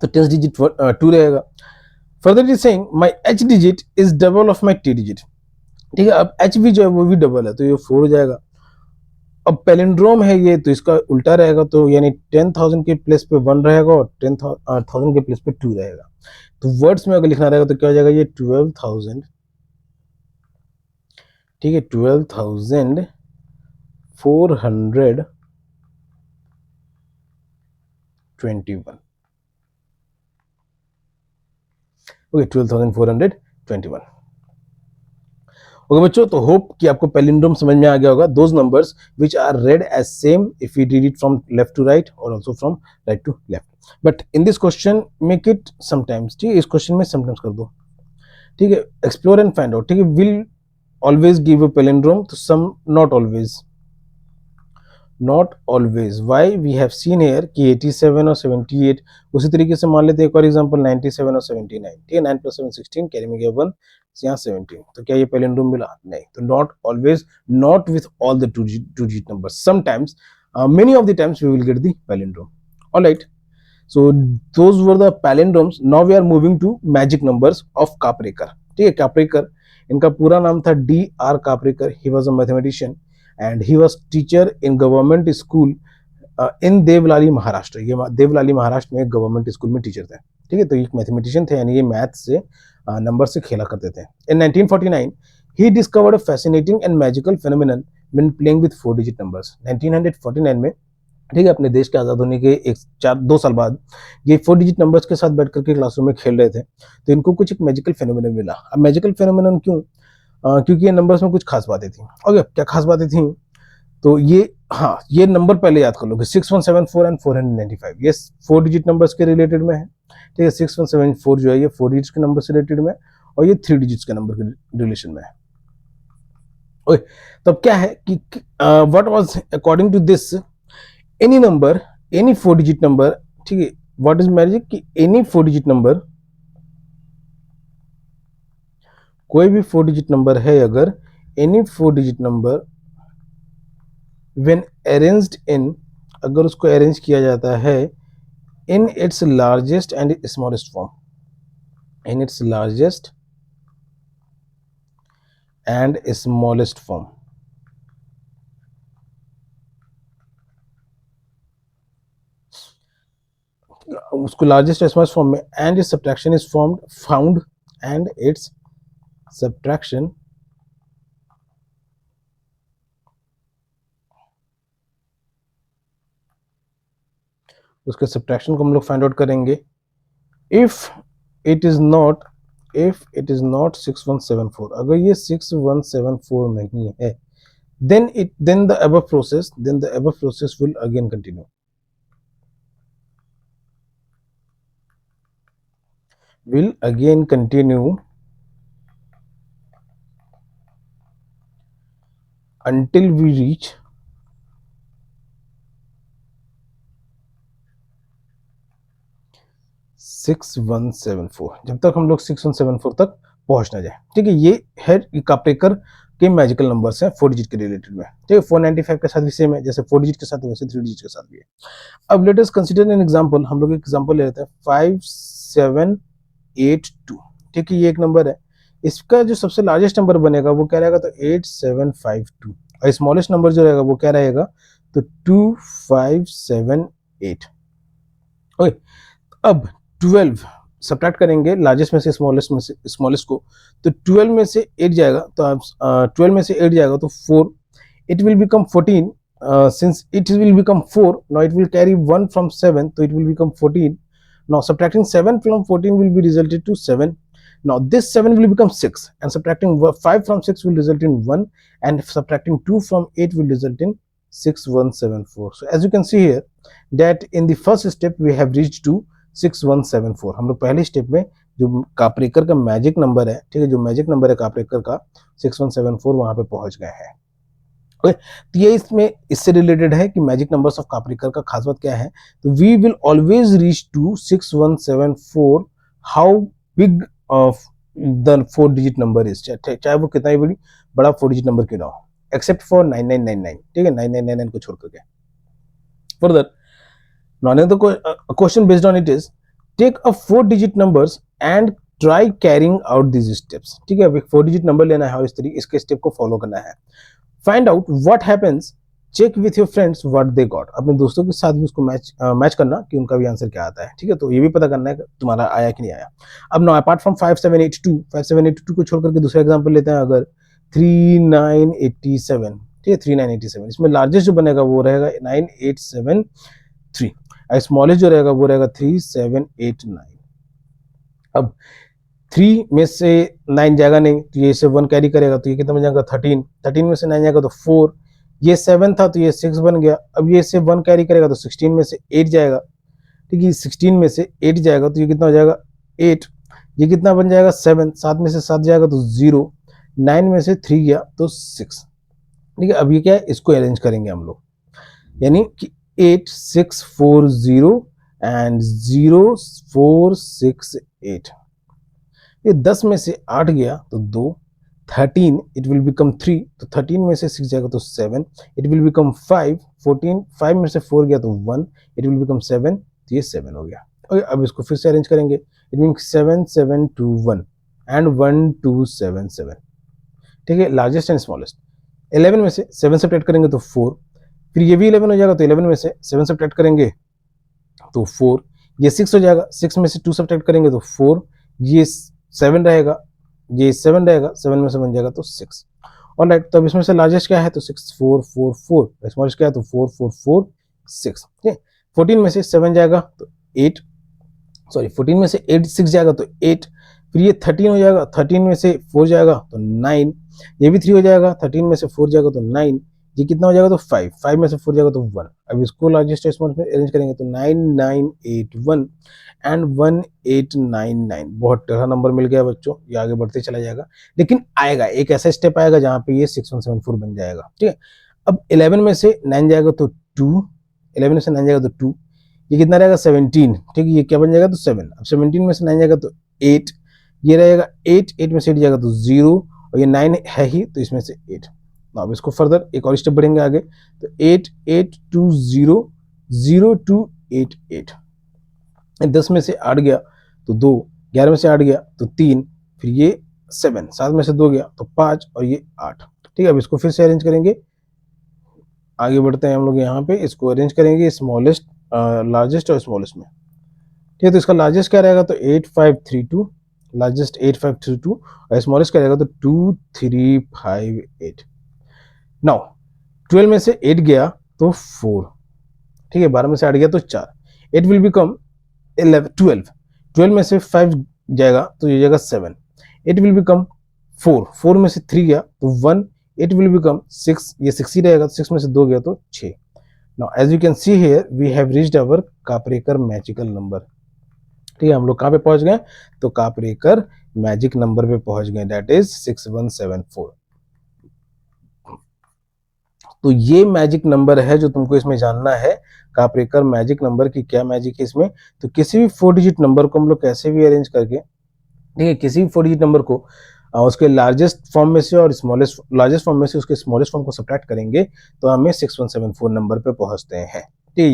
तो 10 डिजिट 2 रहेगा। Further it is saying my H digit is double of my T digit. ठीक है, अब एच भी जो है वो भी डबल है, तो ये 4 हो जाएगा। अब पैलिंड्रोम है ये, तो इसका उल्टा रहेगा, तो यानी 10,000 के प्लेस पे 1 रहेगा और 10,000 के प्लेस पे 2 रहेगा। तो वर्ड्स में अगर लिखना रहेगा तो क्या हो जाएगा, ये 12,000, ठीक है, 12,421, ओके 12,421। ओके बच्चों, तो होप कि आपको पैलिंड्रोम समझ में आ गया होगा। Those numbers which are read as same if you read it from left to right और also from right to left, but in this question make it sometimes. ठीक है, इस क्वेश्चन में समटाइम्स कर दो। ठीक है, एक्सप्लोर एंड फाइंड आउट। ठीक है, will always give a palindrome, तो some not always, not always. Why we have seen here कि 87 और 78, उसी तरीके से मान लेते हैं एक और एग्जांपल 97 और 79। ठीक है, 9 + 7 16, कैरी में गया 1, यहाँ 17, तो क्या ये पैलिंड्रोम मिला? नहीं। तो not always, not with all the two digit numbers, sometimes, many of the times we will get the palindrome. All right, so those were the palindromes. Now we are moving to magic numbers of Kaprekar. ठीक है, कापरेकर, इनका पूरा नाम था D.R. Kaprekar. He was a mathematician and he was teacher in government school in Devlali Maharashtra. ये देवलाली महाराष्ट्र में एक गवर्नमेंट स्कूल में टीचर थे। ठीक है, तो एक मैथमेटिशियन थे, यानी ये मैथ से नंबर से खेला करते थे। इन 1949 he discovered a fascinating and magical phenomenon when playing with 4 digit numbers. 1949 में, ठीक है, अपने देश के आज़ाद होने के 2 साल बाद ये 4 डिजिट नंबर्स के साथ बैठ करके क्लासरूम में खेल रहे थे, तो इनको कुछ एक मैजिकल फेनोमेनन मिला। अब मैजिकल फेनोमेनन क्यों? क्योंकि ये नंबर्स में कुछ खास बातें थी। ओके, क्या खास बातें थी? तो ये, हाँ, ये नंबर पहले याद कर लो कि 6174 एंड 495, ये 4 डिजिट नंबर्स के रिलेटेड में है। ठीक है, 6174 जो है ये 4 डिजिट के नंबर से रिलेटेड में, और ये 3 डिजिट्स के नंबर के रिलेशन में है। ओके, तब क्या है कि what was according to this, any number, any 4 digit number, ठीक है, व्हाट इज मैजिक कि एनी 4 डिजिट नंबर, कोई भी 4 डिजिट नंबर है अगर, any 4 digit number when arranged in, अगर उसको अरेंज किया जाता है in its largest and smallest form, in its largest and smallest form, उसको लार्जेस्ट स्मॉलेस्ट फॉर्म में, and its subtraction is found, and its subtraction उसके सब्ट्रैक्शन को हम लोग फाइंड आउट करेंगे। इफ इट इज नॉट 6174, अगर ये 6174 नहीं है, then the above process will again continue, until we reach 6174, जब तक हम लोग 6174 तक पहुंच ना जाए। ठीक है, ये है कापरेकर के मैजिकल नंबर्स हैं 4 डिजिट के रिलेटेड में। ठीक है, 495 के साथ भी सेम है, जैसे 4 डिजिट के साथ वैसे 3 डिजिट के साथ भी है। अब let us consider an example, हम लोग एक एग्जांपल ले लेते हैं 5782। ठीक है, ये एक नंबर है, इसका जो सबसे लार्जेस्ट नंबर बनेगा वो क्या रहेगा, तो 8752, और स्मॉलेस्ट नंबर जो रहेगा वो क्या रहेगा, तो 2578। ओके, अब 12 सब्ट्रैक्ट करेंगे लार्जेस्ट में से स्मॉलेस्ट को, तो 12 में से 8 जाएगा, तो आप 12 में से 8 जाएगा तो 4, it will become 14. Since it will become 4, now it will carry 1 from 7, so it will become 14. Now subtracting 7 from 14 will be resulted to 7. Now this 7 will become 6, and subtracting 5 from 6 will result in 1, and subtracting 2 from 8 will result in 6174. So as you can see here that in the first step we have reached to 6174. हम लोग पहले स्टेप में जो कापरेकर का मैजिक नंबर है, ठीक है, जो मैजिक नंबर है कापरेकर का 6174, वहां पे पहुंच गए हैं। ओके, तो ये इसमें इससे रिलेटेड है कि मैजिक नंबर्स ऑफ कापरेकर का खास बात क्या है, तो we will always reach to 6174 how big of the 4 digit number is, चाहे वो कितना ही बड़ा 4 डिजिट नंबर क्यों ना हो, एक्सेप्ट फॉर 9999, ठीक है, 9999 को छोड़ करके। Further another question based on it is take a 4 digit numbers and try carrying out these steps, ठीक है, अब एक 4 डिजिट नंबर लेना है और इस तरीके इसके स्टेप को फॉलो करना है। Find out what happens, check with your friends what they got, अपने दोस्तों के साथ भी उसको मैच करना कि उनका भी आंसर क्या आता है, ठीक है, तो ये भी पता करना है कि तुम्हारा आया कि नहीं आया। अब नो अपार्ट फ्रॉम 5782 को छोड़ करके दूसरा एग्जांपल लेते हैं, अगर 3987, ठीक है, 3987, इसमें लार्जेस्ट जो बनेगा वो रहेगा 9873, स्मॉलेस्ट जो रहेगा वो रहेगा 3789। अब 3 में से 9 जाएगा नहीं, तो ये से 1 कैरी करेगा, तो ये कितना बन जाएगा 13, 13 में से 9 जाएगा तो 4, ये 7 था तो ये 6 बन गया। अब ये से 1 कैरी करेगा तो 16 में से 8 जाएगा, ठीक है, 16 में से 8 जाएगा तो ये कितना हो जाएगा 8, ये कितना बन जाएगा 7, 7 में से 7 जाएगा तो 0, 9 में से 3 गया तो 6, ठीक है। अब ये क्या है, इसको अरेंज करेंगे हम लोग, यानी कि 8640 एंड 0468, ये 10 में से 8 गया तो 2, 13 इट विल बिकम 3, तो 13 में से 6 जाएगा तो 7, इट विल बिकम 5, 14, 5 में से 4 गया तो 1, इट विल बिकम 7, तो ये 7 हो गया। ओके, अब इसको फिर से अरेंज करेंगे, इट मीन्स 7721 एंड 1277, ठीक है, लार्जेस्ट एंड स्मॉलेस्ट। 11 में से 7 सब्ट्रैक्ट करेंगे तो 4, फिर ये भी 11 हो जाएगा, तो 11 में से 7 सब्ट्रैक्ट करेंगे तो 4, ये 6 हो जाएगा, 6 में से 2 सब्ट्रैक्ट करेंगे तो 4, ये 7 रहेगा, ये 7 रहेगा, 7 में से बन जाएगा तो 6। ऑलराइट, तो अब इसमें से लार्जेस्ट क्या है तो 6444, स्मॉलेस्ट क्या है तो 4446, ठीक है। 14 में से 7 जाएगा तो 8, सॉरी 14 में से 8 6 जाएगा तो 8, फिर ये 13 हो जाएगा, 13 में से 4 जाएगा तो 9, ये भी 3 हो जाएगा, 13 में से 4 जाएगा तो 9, ये कितना हो जाएगा तो 5, 5 में से 4 जाएगा तो 1। अब इसको लार्जेस्ट स्मॉलेस्ट में अरेंज करेंगे तो 9981 एंड 1899, बहुत टेढ़ा नंबर मिल गया बच्चों, ये आगे बढ़ते चला जाएगा, लेकिन आएगा एक ऐसा स्टेप आएगा जहां पे ये 6174 बन जाएगा, ठीक है। अब 11 में से 9 जाएगा तो 2, 11 में से 9 जाएगा तो 2, ये कितना रहेगा 17, ठीक है, ये क्या बन जाएगा तो 7। अब 17 में से 9 जाएगा तो 8, ये रहेगा 8, 8 में से 8 जाएगा तो 0, और ये 9 है ही तो इसमें से 8। अब इसको फर्दर एक और स्टेप बढ़ेंगे आगे, तो 88200288, 10 में से 8 गया तो 2, 11 में से 8 गया तो 3, फिर ये 7, 7 में से 2 गया तो 5, और ये 8, ठीक है। अब इसको फिर से अरेंज करेंगे, आगे बढ़ते हैं हम लोग, यहाँ पे इसको अरेंज करेंगे स्मॉलेस्ट लार्जेस्ट और स्मॉलेस्ट में, ठीक है। तो इसका लार्जेस्ट क्या रहेगा तो 8532, लार्जेस्ट 8532, और स्मॉलेस्ट क्या रहेगा तो 2358। नाउ 12 में से 8 गया तो 4, ठीक है, 12 में से 8 गया तो 4, 8 विल बिकम 12, 12 में से 5 जाएगा तो ये जाएगा 7, 8 विल बिकम 4, 4 में से 3 गया तो 1, 8 विल बिकम 6, ये 6 ही रहेगा, 6 में से 2 गया तो 6। Now as you can see here we have reached our Kaprekar magical number, ठीक है, हम लोग कहाँ पे पहुंच गए तो कापरेकर मैजिक नंबर पे पहुंच गए, दैट इज 6174। तो ये मैजिक नंबर है जो तुमको इसमें जानना है, कापरेकर मैजिक नंबर की क्या मैजिक है इसमें। तो किसी भी 4 डिजिट नंबर को हम लोग कैसे भी अरेंज करके, ठीक है, किसी भी 4 डिजिट नंबर को उसके लार्जेस्ट फॉर्म में से और स्मॉलेस्ट लार्जेस्ट फॉर्म में से उसके स्मॉलेस्ट फॉर्म को सब्ट्रैक्ट करेंगे तो हमें 6174 नंबर पे पहुंचते हैं, ठीक है।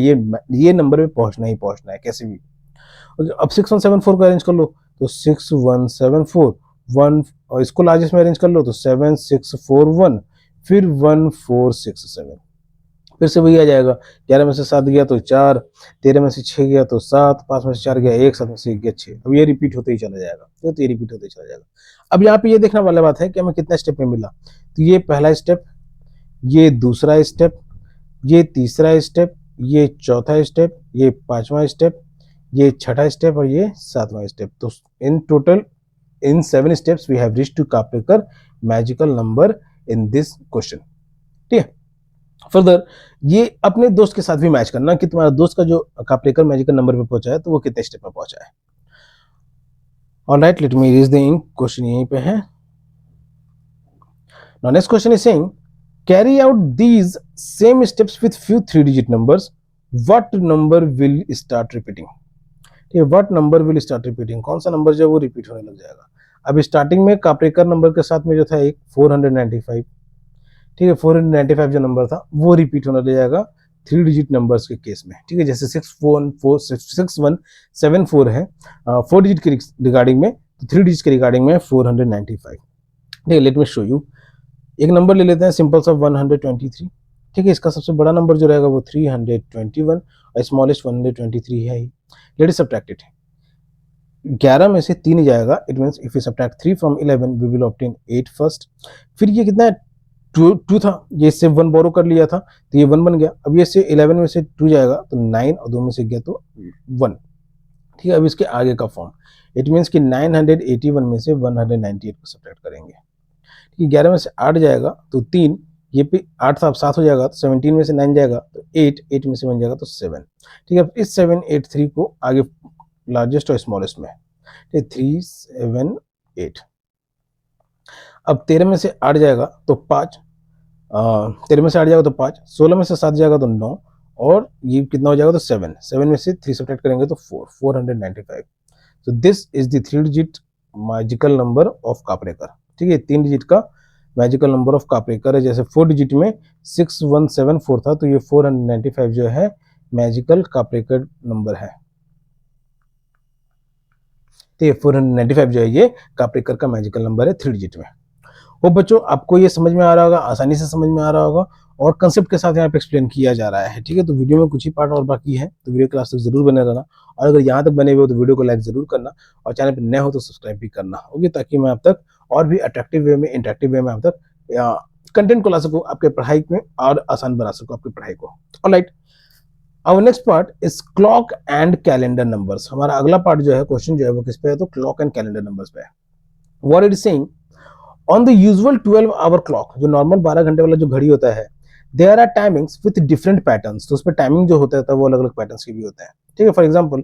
ये नंबर पे पहुंचना ही पहुंचना है कैसे भी। अब 6174 को अरेंज कर लो तो 6174 1, और इसको लार्जेस्ट में अरेंज कर लो तो 7641, फिर 1467, फिर से वही आ जाएगा, 11 में से 7 गया तो 4, 13 में से 6 गया तो 7, 5 में से 4 गया 1, 7 में से 1 गया 6। अब ये रिपीट होते ही चला जाएगा, तो ये रिपीट होते ही चला जाएगा। अब यहाँ पे ये देखने वाला बात है कि हमें कितना स्टेप में मिला। तो ये पहला स्टेप, ये दूसरा स्टेप, ये तीसरा स्टेप, ये चौथा स्टेप, ये पांचवा स्टेप, ये छठा स्टेप और ये सातवां स्टेप। तो in total in 7 steps we have reached to Kaprekar magical number in this question. ठीक है, फर्दर ये अपने दोस्त के साथ भी मैच करना कि तुम्हारा दोस्त का जो कापरेकर मैजिकल नंबर पे पहुंचा है तो वो कितने स्टेप में पहुंचा है। Alright, let me read the in question यहीं पे है। Now next question is saying carry out these same steps with few 3-digit numbers, what number will start repeating। ठीक है, what number will start repeating, कौन सा नंबर जो वो रिपीट होने लग जाएगा। अब स्टार्टिंग में कापरेकर नंबर के साथ में जो था एक 495, ठीक है, 495 जो नंबर था वो रिपीट होने लग जाएगा 3 डिजिट नंबर्स के केस में। ठीक है, जैसे 6174 है 4 डिजिट के रिगार्डिंग में, तो 3 डिजिट के रिगार्डिंग में 495। ठीक है, लेट मी शो यू। एक नंबर ले लेते हैं सिंपल सा 123। ठीक है, इसका सबसे बड़ा नंबर जो रहेगा वो 321 और स्मॉलेस्ट 123 है ही। Let us subtract it. 11 में से 3 जाएगा, it means if you subtract 3 from 11 we will obtain 8 first. फिर ये कितना है 2 था, ये इससे 1 बोरो कर लिया था तो ये 1 बन गया। अब ये से 11 में से 2 जाएगा तो 9 और 2 में से गया तो 1। ठीक है, अब इसके आगे का फॉर्म, इट मींस कि 981 में से 198 को सब्ट्रैक्ट करेंगे। 11 में से 8 जाएगा तो 3, ये पे 8 था, अब 7 हो जाएगा तो 17 में से 9 जाएगा तो 8, 8 में से 1 जाएगा तो 7। ठीक है, इस 7, 8, 3 को आगे लार्जेस्ट और स्मॉलेस्ट में, ठीक, 3, 7, 8। अब 13 में से 8 जाएगा तो 5, 13 में से 8 जाएगा तो 5, 16 में से 7 जाएगा तो 9 और ये कितना हो जाएगा तो 7, 7 में से 3 सब्ट्रैक्ट करेंगे तो 4, 495। तो this is the 3 digit magical number of Kaprekar. ठीक है, 3 डिजिट का मैजिकल नंबर ऑफ कापरेकर है। जैसे 4 डिजिट में 6174 था तो ये 495 जो है मैजिकल कापरेकर नंबर है। तो ये 495 जो है ये कापरेकर का मैजिकल नंबर है 3 डिजिट में। वो बच्चों आपको ये समझ में आ रहा होगा, आसानी से समझ में आ रहा होगा और कंसेप्ट के साथ यहाँ पे एक्सप्लेन किया जा रहा है। ठीक है, तो वीडियो में कुछ ही पार्ट और बाकी है, तो वीडियो क्लास तक जरूर बने रहना और अगर यहाँ तक बने हुए हो तो वीडियो को लाइक जरूर करना और चैनल पर नए हो तो सब्सक्राइब भी करना, ओके, ताकि मैं आप तक और भी अट्रैक्टिव वे में, इंटरेक्टिव वे में आप तक कंटेंट को ला सकूँ, आपके पढ़ाई में और आसान बना सकूँ आपकी पढ़ाई को। Alright, our next part is clock and calendar numbers. हमारा अगला पार्ट जो है, क्वेश्चन जो है वो किस पे है, तो क्लॉक एंड कैलेंडर नंबर्स पे है। What it is saying, on the usual 12 hour clock, जो नॉर्मल 12 घंटे वाला जो घड़ी होता है, there are timings with different patterns. तो उस पर टाइमिंग जो होता है वो अलग अलग पैटर्न्स के भी होते हैं। ठीक है, फॉर एग्जांपल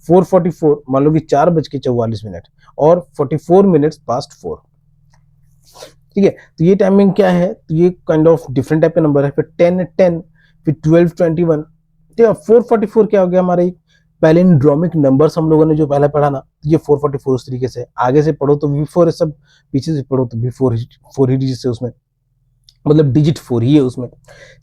4:44, मान लो कि 4:44 और 44 मिनट्स पास्ट 4। ठीक है, तो ये टाइमिंग क्या है, तो ये काइंड ऑफ डिफरेंट टाइप का नंबर है। फिर 10:10, फिर 12:21। ठीक है, 4:44 क्या हो गया हमारा, पैलिंड्रोमिक नंबर्स हम लोगों ने जो पहले पढ़ा ना, ये 4:44 उस तरीके से आगे से पढ़ो तो V4 है, सब पीछे से पढ़ो तो V4 ही डिजिट है उसमें, मतलब डिजिट 4 ही है उसमें।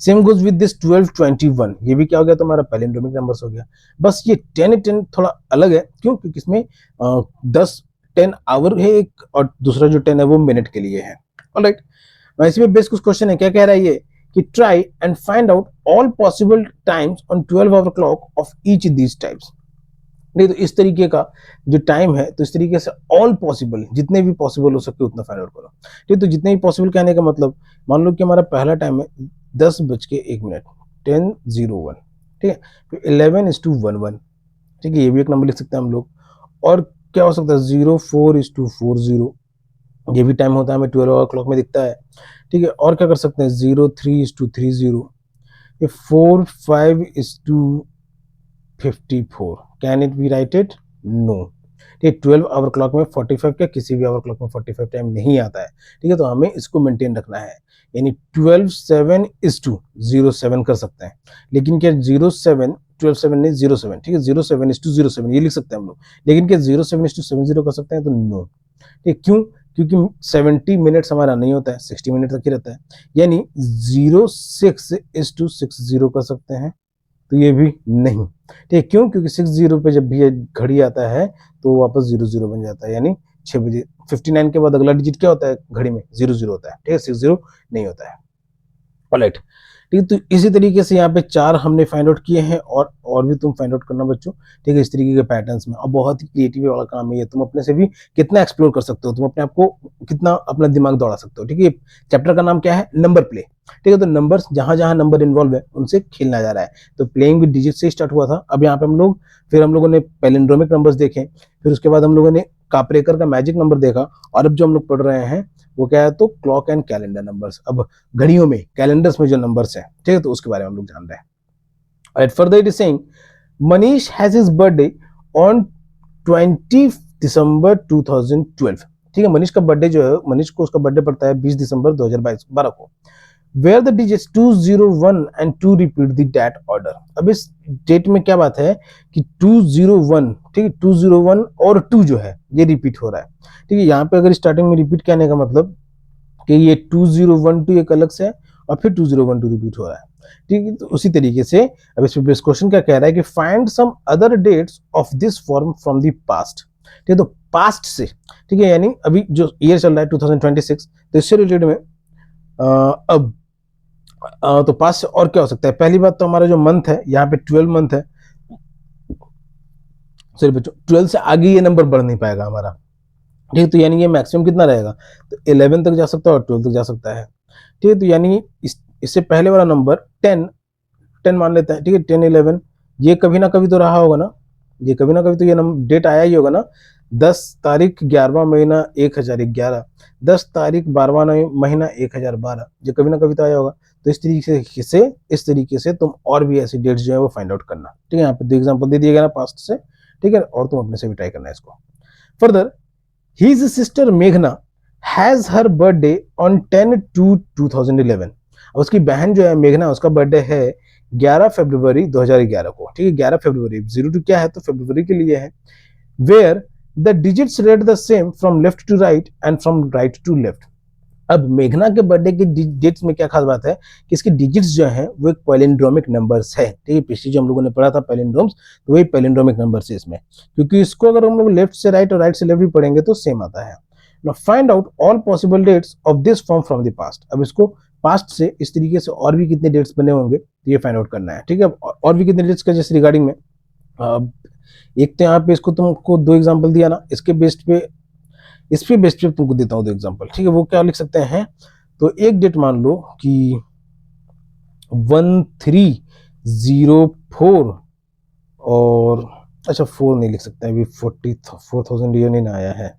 सेम गोज विद दिस 12:21, ये भी क्या हो गया तो हमारा पैलिंड्रोमिक नंबर्स हो गया। बस ये 10 थोड़ा अलग है, क्यों, क्योंकि इसमें 10 आवर है एक और दूसरा जो 10 है वो मिनट के लिए है। ऑलराइट, इसी में बेस कुछ क्वेश्चन है, क्या कह रहा है ये कि try and find out all possible times on 12 hour clock of each these types. नहीं तो इस तरीके का जो टाइम है, तो इस तरीके से ऑल पॉसिबल, जितने भी पॉसिबल हो सके उतना फाइंड आउट करो। ठीक, तो जितने भी पॉसिबल कहने का मतलब, मान लो कि हमारा पहला टाइम है 10:01, 10:01। ठीक है, फिर 11:11। ठीक है, ये भी एक नंबर लिख सकते हैं हम लोग। और क्या हो सकता है 04:40, ये भी टाइम होता है, हमें 12 आवर क्लॉक में दिखता है। ठीक है, और क्या कर सकते हैं 03:30, ये 45:54। Can it be writed, no. ठीक, 12 आवर क्लॉक में 45 क्या, किसी भी आवर क्लॉक में 45 टाइम नहीं आता है। ठीक है, तो हमें इसको मेंटेन रखना है, यानी 12:07 कर सकते हैं, लेकिन क्या 12:7 नहीं 07। ठीक है, 07:07 ये लिख सकते हैं हम लोग, लेकिन क्या 07:70 कर सकते हैं, तो नो। ठीक, क्यों, क्योंकि 70 मिनट्स हमारा नहीं होता है, 60 मिनट तक ही रहता है, यानी 06:60 कर सकते हैं, तो ये भी नहीं। ठीक, क्यों, क्योंकि 60 पे जब भी ये घड़ी आता है तो वापस 00 बन जाता है, यानी 6 बजे 59 के बाद अगला डिजिट क्या होता है घड़ी में, 00 होता है। ठीक है, 60 नहीं होता है। ऑलराइट, ठीक है। तो इसी तरीके से यहाँ पे 4 हमने फाइंड आउट किए हैं, और भी तुम फाइंड आउट करना बच्चों, ठीक है, इस तरीके के पैटर्न्स में। और बहुत ही क्रिएटिव वाला काम है ये, तुम अपने से भी कितना एक्सप्लोर कर सकते हो, तुम अपने आप को कितना अपना दिमाग दौड़ा सकते हो, ठीक है। चैप्टर का नाम क्या है? नंबर प्ले, ठीक है। तो नंबर्स, जहां जहां नंबर इन्वॉल्व है उनसे खेलना जा रहा है। तो प्लेइंग विद डिजिट से स्टार्ट हुआ था। अब यहाँ पे हम लोगों ने पैलिंड्रोमिक नंबर्स देखे, फिर उसके बाद हम लोगों ने कापरेकर का मैजिक नंबर देखा, और अब जो हम लोग पढ़ रहे हैं वो क्या है? तो क्लॉक एंड कैलेंडर नंबर्स। अब घड़ियों में, कैलेंडर्स में जो नंबर्स हैं, ठीक है, तो उसके बारे में हम लोग जान रहे हैं। Right, further it is saying Manish has his birthday on 20 दिसंबर 2012। ठीक है, मनीष का बर्थडे जो है, मनीष को उसका बर्थडे पड़ता है 20 दिसंबर 2012 को। Where the digits 201 and 2 repeat the that order। अब इस डेट में क्या बात है कि 201, ठीक है, 201 और 2 जो है ये रिपीट हो रहा है। ठीक है, यहाँ पे अगर स्टार्टिंग में रिपीट कहने का मतलब कि ये 2012 एक अलग से है और फिर 2012 रिपीट हो रहा है। ठीक है, तो उसी तरीके से अब इस बेस क्वेश्चन क्या कह रहा है कि find some other dates of this form from the past. ठीक है, तो पास्ट से, ठीक है, यानी अभी जो ईयर चल रहा है 2026, तो इससे रिलेटेड में अब तो पास्ट से और क्या हो सकता है? पहली बात तो हमारा जो मंथ है यहाँ पे 12 मंथ है, सॉरी बच्चों 12 से आगे ये नंबर बढ़ नहीं पाएगा हमारा। ठीक है, तो यानी ये मैक्सिमम कितना रहेगा? तो 11 तक जा सकता है और 12 तक जा सकता है। ठीक है, तो यानी इससे पहले वाला नंबर 10 मान लेते हैं। ठीक है, 10 11 ये कभी ना कभी तो रहा होगा ना, ये कभी ना कभी तो ये डेट आया ही होगा ना। 10 तारीख 11वां महीना 1011, 10 तारीख 12वां महीना 1012, ये कभी ना कभी तो आया होगा। तो इस तरीके से तुम और भी ऐसी डेट्स जो है वो फाइंड आउट करना। ठीक है, यहाँ पे दो एग्जाम्पल दे दिया गया ना पास्ट से, ठीक है, और तुम अपने से भी ट्राई करना है इसको। Further, his sister Meghna has her birthday on 10/2/2011। अब उसकी बहन जो है मेघना, उसका बर्थडे है 11 फरवरी 2011 को। ठीक है, 11 फरवरी, 02 क्या है? तो फरवरी के लिए है। Where the digits read the same from left to right and from right to left. अब मेघना के बर्थडे की डेट्स में क्या खास बात है कि इसके डिजिट्स जो हैं वो एक पैलिंड्रोमिक नंबर्स है। ठीक है, पिछले जो हम लोगों ने पढ़ा था पैलिंड्रोम्स, तो वही पैलिंड्रोमिक नंबर्स है इसमें, क्योंकि इसको अगर हम लोग लेफ्ट से राइट और राइट से लेफ्ट भी पढ़ेंगे तो सेम आता है। Now find out all possible dates of this form from the past. अब इसको पास्ट से इस तरीके से और भी कितने डेट्स बने होंगे तो ये फाइंड आउट करना है। ठीक है, और भी कितने डेट्स का जैसे रिगार्डिंग में एक तो यहाँ पे इसको तुमको 2 एग्जाम्पल दिया ना, इसके बेस्ड पे तुमको देता हूँ 2 एग्जांपल। ठीक है, वो क्या लिख सकते हैं? तो एक डेट मान लो कि 1304, और अच्छा 4 नहीं लिख सकते अभी, 44,000 ईयर नहीं आया है।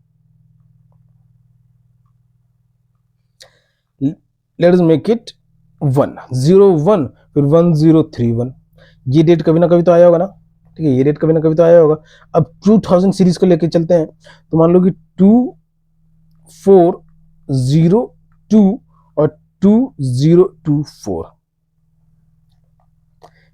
लेट अस मेक इट 101, फिर 1031। ये डेट कभी ना कभी तो आया होगा ना। ठीक है, ये डेट कभी ना कभी तो आया होगा। अब 2000 सीरीज को लेके चलते हैं, तो मान लो कि 2402 और 2024।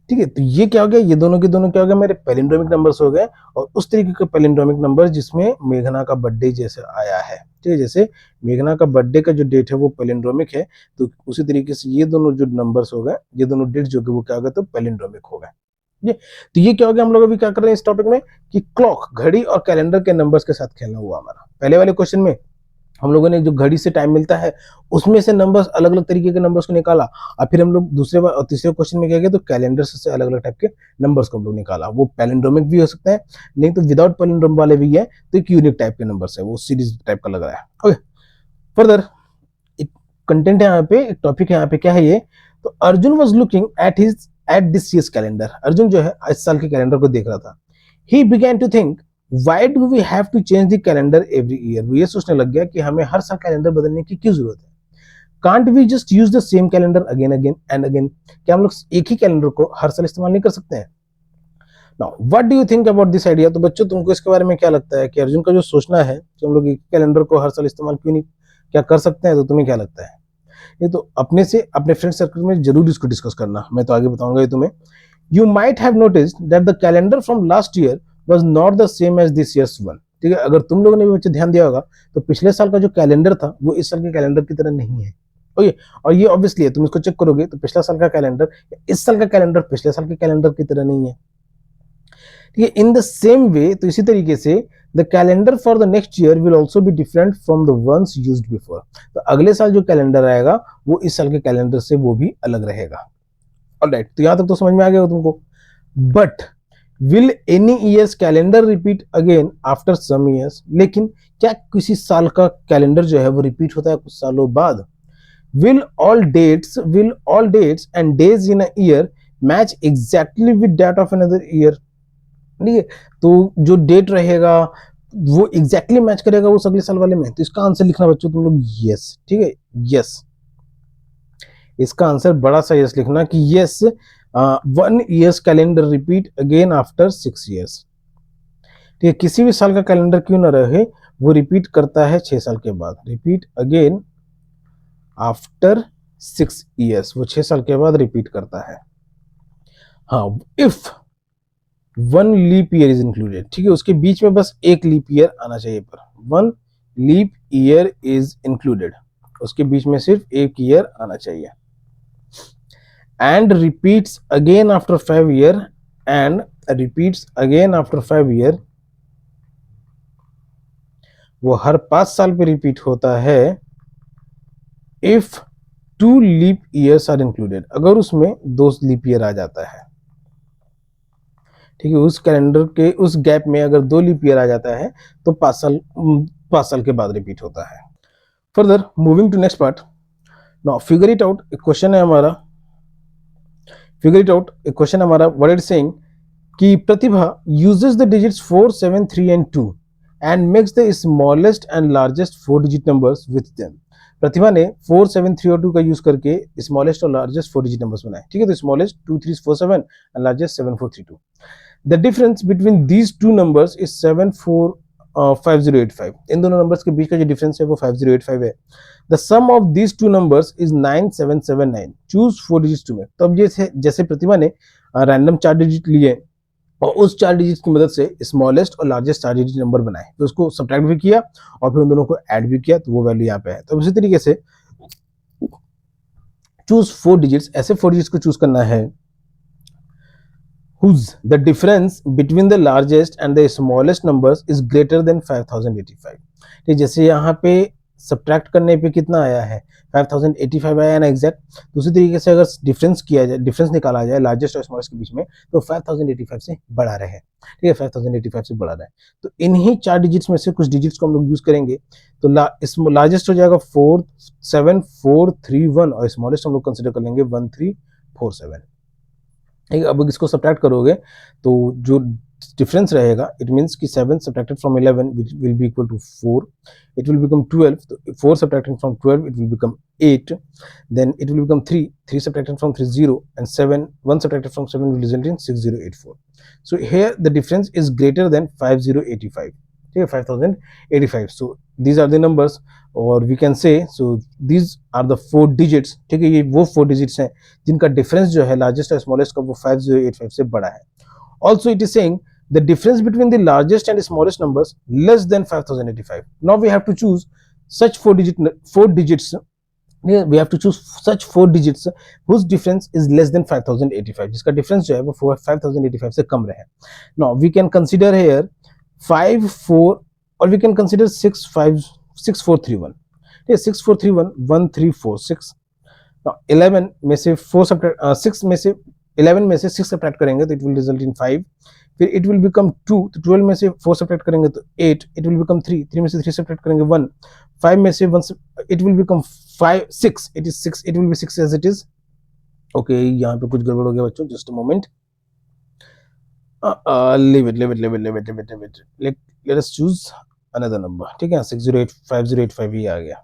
ठीक है, तो ये क्या हो गया? ये दोनों के दोनों क्या हो गया? मेरे पैलिंड्रोमिक नंबर्स हो गए, और उस तरीके के पैलिंड्रोमिक नंबर जिसमें मेघना का बर्थडे जैसे आया है। ठीक है, जैसे मेघना का बर्थडे का जो डेट है वो पैलिंड्रोमिक है, तो उसी तरीके से ये दोनों जो नंबर्स हो गए, ये दोनों डेट जो कि वो क्या हो गए? तो पैलिंड्रोमिक हो गए। तो ये क्या हो गया? हम लोग अभी क्या कर रहे हैं इस टॉपिक में कि क्लॉक, घड़ी और कैलेंडर के नंबर्स के साथ खेलना हुआ हमारा। पहले वाले क्वेश्चन में हम लोगों ने जो घड़ी से टाइम मिलता है उसमें से नंबर्स, अलग अलग तरीके के नंबर्स को निकाला, और फिर हम लोग दूसरे और तीसरे क्वेश्चन में क्या किया? तो कैलेंडर से अलग अलग टाइप के नंबर्स को हम लोग निकाला। वो पैलिंड्रोमिक भी हो सकते हैं, नहीं तो विदाउट पैलिंड्रोम वाले भी है, तो एक यूनिक टाइप के नंबर्स है, वो सीरीज टाइप का लग रहा है। ओके, फर्दर एक कंटेंट है यहाँ पे, एक टॉपिक है यहाँ पे, क्या है ये? तो Arjun was looking at this years calendar. Arjun जो है इस साल के कैलेंडर को देख रहा था। He began to think why do we have to change the calendar every year. वो ये सोचने लग गया कि हमें हर साल कैलेंडर बदलने की क्यों जरूरत है? Can't we just use the same calendar again again and again. क्या हम लोग एक ही कैलेंडर को हर साल इस्तेमाल नहीं कर सकते हैं? Now what do you think about this idea. तो बच्चों तुमको इसके बारे में क्या लगता है कि अर्जुन का जो सोचना है कि हम लोग एक कैलेंडर को हर साल इस्तेमाल क्यों नहीं क्या कर सकते हैं, तो तुम्हें क्या लगता है? ये तो अपने से अपने फ्रेंड सर्कल में जरूर इसको डिस्कस करना, मैं तो आगे बताऊंगा ये तुम्हें। You might have noticed that the calendar from last year was not the same as this year's one. ठीक है, अगर तुम लोगों ने भी बच्चे ध्यान दिया होगा तो पिछले साल का जो कैलेंडर था वो इस साल के कैलेंडर की तरह नहीं है। ओके, और ये ऑब्वियसली है, तुम इसको चेक करोगे तो पिछला साल का कैलेंडर, इस साल का कैलेंडर पिछले साल के कैलेंडर की तरह नहीं है। ठीक है, इन द सेम वे, तो इसी तरीके से the calendar for the next year will also be different from the ones used before. तो अगले साल जो कैलेंडर आएगा वो इस साल के कैलेंडर से वो भी अलग रहेगा। ऑलराइट, तो यहां तक तो समझ में आ गया हो तुमको. But will any year's calendar repeat again after some years, लेकिन क्या किसी साल का कैलेंडर जो है वो रिपीट होता है कुछ सालों बाद? Will all dates and days in a year match exactly with that of another year? ठीक है, तो जो डेट रहेगा वो एग्जैक्टली मैच करेगा उस अगले साल वाले में. तो इसका आंसर लिखना बच्चों तुम लोग यस. ठीक है, यस. इसका आंसर बड़ा सा यस लिखना कि yes, 1 years calendar repeat again after 6 years. ठीक है, किसी भी साल का कैलेंडर क्यों ना रहे, वो रिपीट करता है 6 साल के बाद. रिपीट अगेन आफ्टर 6 ईयर्स, वो 6 साल के बाद रिपीट करता है. हाँ, if 1 leap year is included. ठीक है, उसके बीच में बस एक लीप ईयर आना चाहिए. पर 1 लीप ईयर इज इंक्लूडेड, उसके बीच में सिर्फ एक ईयर आना चाहिए. And repeats again after 5 year, and repeats again after 5 year, वो हर 5 साल पे रिपीट होता है. If 2 leap years are included, अगर उसमें 2 लीप ईयर आ जाता है. ठीक है, उस कैलेंडर के उस गैप में अगर 2 लीप ईयर आ जाता है तो 5 साल के बाद रिपीट होता है. Further moving to next part. Now figure it out. एक क्वेश्चन है हमारा, फिगर इट आउट. एक क्वेश्चन हमारा, व्हाट इट सेइंग कि Pratibha uses the digits 4, 7, 3 and 2 and makes the smallest and largest 4 digit numbers with them. Pratibha ने 4, 7, 3 और 2 का यूज करके स्मॉलेस्ट और लार्जेस्ट 4 डिजिट नंबर्स बनाए. ठीक है, तो smallest 2, 3, 4, 7 and largest 7, 4, 3, 2. The difference between these two numbers is 7,45085. इन दोनों नंबर्स के बीच का जो डिफरेंस है वो 5085 है. The sum of these two numbers is 9779. Choose 4 digits to make. तो अब जैसे प्रतिभा ने रैंडम 4 डिजिट लिए और उस 4 डिजिट की मदद से स्मॉलेस्ट और लार्जेस्ट 4 डिजिट नंबर बनाए, तो उसको सब्ट्रैक्ट भी किया और फिर उन दोनों को ऐड भी किया, तो वो वैल्यू यहाँ पे है. तो इसी तरीके से चूज 4 डिजिट्स, ऐसे 4 डिजिट्स को चूज करना है whose the difference between the largest and the smallest numbers is greater than 5085. ठीक, जैसे यहाँ पे सब्ट्रैक्ट करने पे कितना आया है, 5085 आया ना एग्जैक्ट. दूसरी तरीके से अगर डिफरेंस किया जाए, डिफरेंस निकाला जाए लार्जेस्ट और स्मॉलेस्ट के बीच में, तो 5085 से बड़ा रहे. ठीक है, 5085 से बड़ा रहे. तो इन्हीं 4 डिजिट्स में से कुछ डिजिट्स को हम लोग यूज करेंगे. तो लार्जेस्ट हो जाएगा 4, 7, 4, 3, 1 और स्मॉलेस्ट हम लोग कंसिडर कर लेंगे 1, 3, 4, 7. अब इसको सब्ट्रैक्ट करोगे तो जो डिफरेंस रहेगा, इट मींस कि 7 subtracted from 11 will be equal to 4. It will become 12. तो 4 subtracted from 12 it will become 8. Then it will become 3. 3 subtracted from 3 0 and 7 1 subtracted from 7 will result in 6084. So here the difference is greater than 5085. ठीक है, 5085. So these are the numbers, और we can say so these are the 4 digits. ठीक है, ये वो 4 डिजिट्स हैं जिनका डिफरेंस जो है लार्जेस्ट और स्मॉलेस्ट का वो 5085 से बड़ा है. Also it is saying the difference between the largest and smallest numbers less than 5085. Now we have to choose such 4 digits. We have to choose such 4 digits whose difference is less than 5085, जिसका डिफरेंस जो है वो 5085 से कम रहे. Now we can consider here 5, 4 or we can consider 6, 5, 6, 4, 3, 1. ठीक है, 6, 4, 3, 1, 1, 3, 4, 6. Now 11 में से 4 सब्ट्रैक्ट 6 में से 11 में से 6 सब्ट्रैक्ट करेंगे तो इट विल रिजल्ट इन 5. फिर इट विल बिकम 2. तो 12 में से 4 सब्ट्रैक्ट करेंगे तो 8. It will become 3. 3 में से 3 सब्ट्रैक्ट करेंगे 1. 5 में से 1 it will become 5, 6. It is 6. It will be 6 as it is. Okay, यहाँ पे कुछ गड़बड़ हो गया बच्चों, just a moment. leave it. Let us choose another number. ठीक है, 6085 ही आ गया.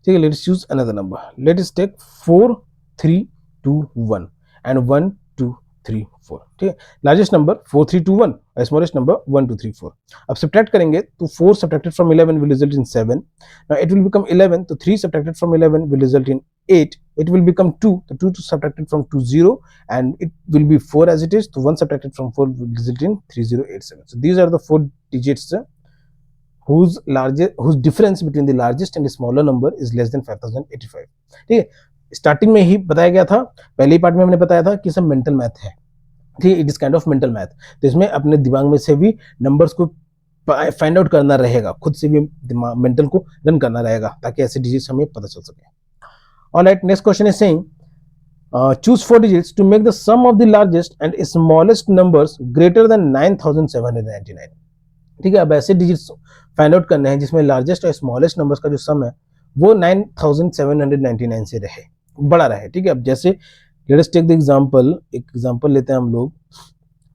ठीक है, let us choose another number. Let us take 4, 3, 2, 1 and 1, 2, 3, 4. ठीक है, लार्जेस्ट नंबर 4, 3, 2, 1 और स्मॉलेस्ट नंबर 1, 2, 3, 4. अब सब्ट्रैक्ट करेंगे तो 4 subtracted from 11 will result in 7. Now it will become 11. तो 3 subtracted from 11 will result in 8. It will become 2. तो 2 subtracted from 2 0 and it will be 4 as it is. So 1 subtracted from 4 will result in 3087. So these are the 4 digits whose difference between the largest and the smaller number is less than 5085. ठीक है, स्टार्टिंग में ही बताया गया था, पहले ही पार्ट में हमने बताया था कि सब मेंटल मैथ है. ठीक है, it is kind of mental math. तो इसमें अपने दिमाग में से भी नंबर्स को फाइंड आउट करना रहेगा, खुद से भी दिमाग मेंटल को रन करना रहेगा ताकि ऐसे डिजिट्स हमें पता चल सके. Alright, next question is saying choose four digits to make the sum of the largest and smallest numbers greater than 9799. ठीक है, अब ऐसे डिजिट्स फाइंड आउट करने हैं जिसमें लार्जेस्ट और स्मॉलेस्ट नंबर्स का जो सम है वो 9799 से रहे, बड़ा रहे। ठीक है, अब जैसे let us take the example, एक एग्जांपल लेते हैं हम लोग,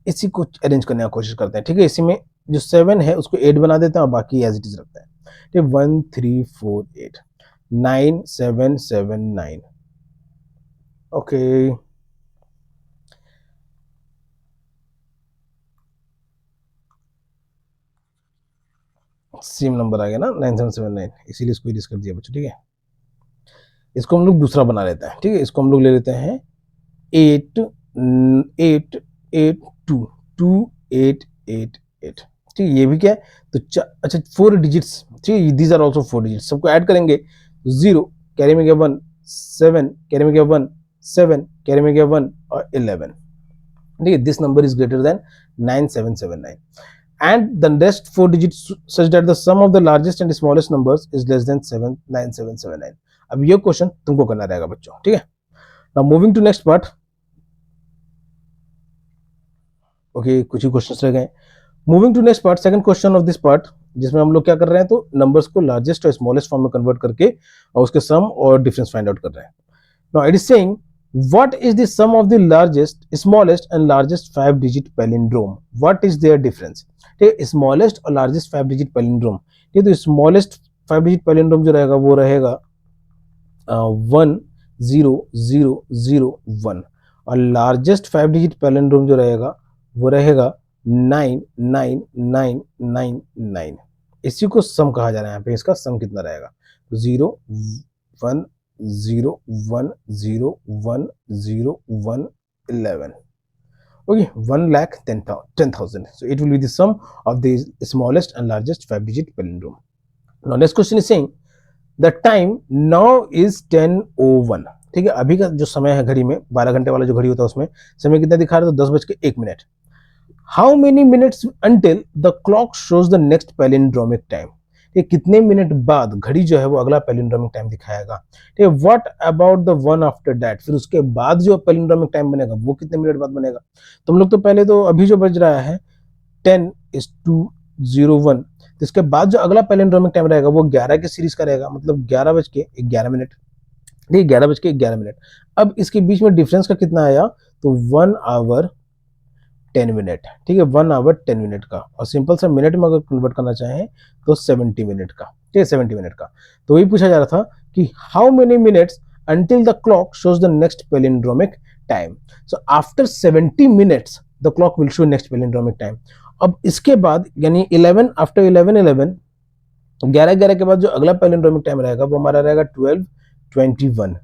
इसी को अरेंज करने की कोशिश करते हैं। ठीक है, इसी में जो 7 है उसको 8 बना देते हैं और बाकी एज इट इज रखते हैं। ठीक है, 1 3 4 8 9779। ओके, सेम नंबर आ गया ना 9779, इसीलिए इसको डिस्क कर दिया बच्चों। ठीक है, इसको हम लोग दूसरा बना लेते हैं। ठीक है, इसको हम लोग ले लेते हैं 8 8 8 2 2 8 8 8। ठीक है, ये भी क्या है तो अच्छा 4 डिजिट्स। ठीक है, दीज आर आल्सो 4 डिजिट्स, सबको ऐड करेंगे 0 कैरी में गया 1, 7 कैरी में गया 1, 7 कैरी में गया 1 और 11। ठीक है, this number is greater than 9779 and the rest 4 digits such that the sum of the largest and smallest numbers is less than 9779। अब ये क्वेश्चन तुमको करना रहेगा बच्चों। ठीक है, now moving to next part। Okay, कुछ ही क्वेश्चंस रह गए। Moving to next part, second question of this part, जिसमें हम लोग क्या कर रहे हैं तो नंबर्स को लार्जेस्ट और स्मॉलेस्ट फॉर्म में कन्वर्ट करके और उसके सम और डिफरेंस फाइंड आउट कर रहे हैं। Now it is saying what is the sum of the largest smallest and largest 5 digit palindrome, what is their difference. ठीक है, स्मॉलेस्ट और लार्जेस्ट 5 डिजिट पैलिंड्रोम। ठीक है, तो स्मॉलेस्ट 5 डिजिट पैलिंड्रोम जो रहेगा वो रहेगा 1 0 0 0 1 और लार्जेस्ट 5 डिजिट पैलिंड्रोम जो रहेगा वो रहेगा 9 9 9 9 9। इसी को सम कहा जा रहा है। यहाँ पे इसका सम कितना रहेगा तो 0 1 0 1 0 1 0 1 11। okay, 1,10,000। so it will be the sum of the smallest and largest 5 digit palindrome। now next question is saying the time now is 10:01। ठीक है, अभी का जो समय है घड़ी में 12 घंटे वाला जो घड़ी होता है उसमें समय कितना दिखा रहा है तो 10:01। How many minutes until the clock shows the next palindromic time. ये कितने मिनट बाद घड़ी जो है वो अगला पैलिंड्रोमिक टाइम दिखाएगा। ठीक है, what about the one after that, फिर उसके बाद जो पैलिंड्रोमिक टाइम बनेगा वो कितने मिनट बाद बनेगा। तो हम लोग तो पहले तो अभी जो बज रहा है 10:01, तो इसके बाद जो अगला पैलिंड्रोमिक टाइम रहेगा वो 11 के सीरीज का रहेगा, मतलब 11:11। ठीक है, 11:11। अब इसके बीच में डिफरेंस का कितना आया तो 1 आवर 10 मिनट। ठीक है, 1 आवर 10 मिनट का, और सिंपल सा मिनट में अगर कन्वर्ट करना चाहें तो 70 मिनट का। ठीक है, 70 मिनट का। तो वही पूछा जा रहा था कि how many minutes until the clock shows the next palindromic time. So after 70 minutes the clock will show next palindromic time. अब इसके बाद यानी 11 आफ्टर 11 11 के बाद जो अगला पैलिंड्रोमिक टाइम रहेगा वो हमारा रहेगा 12:21।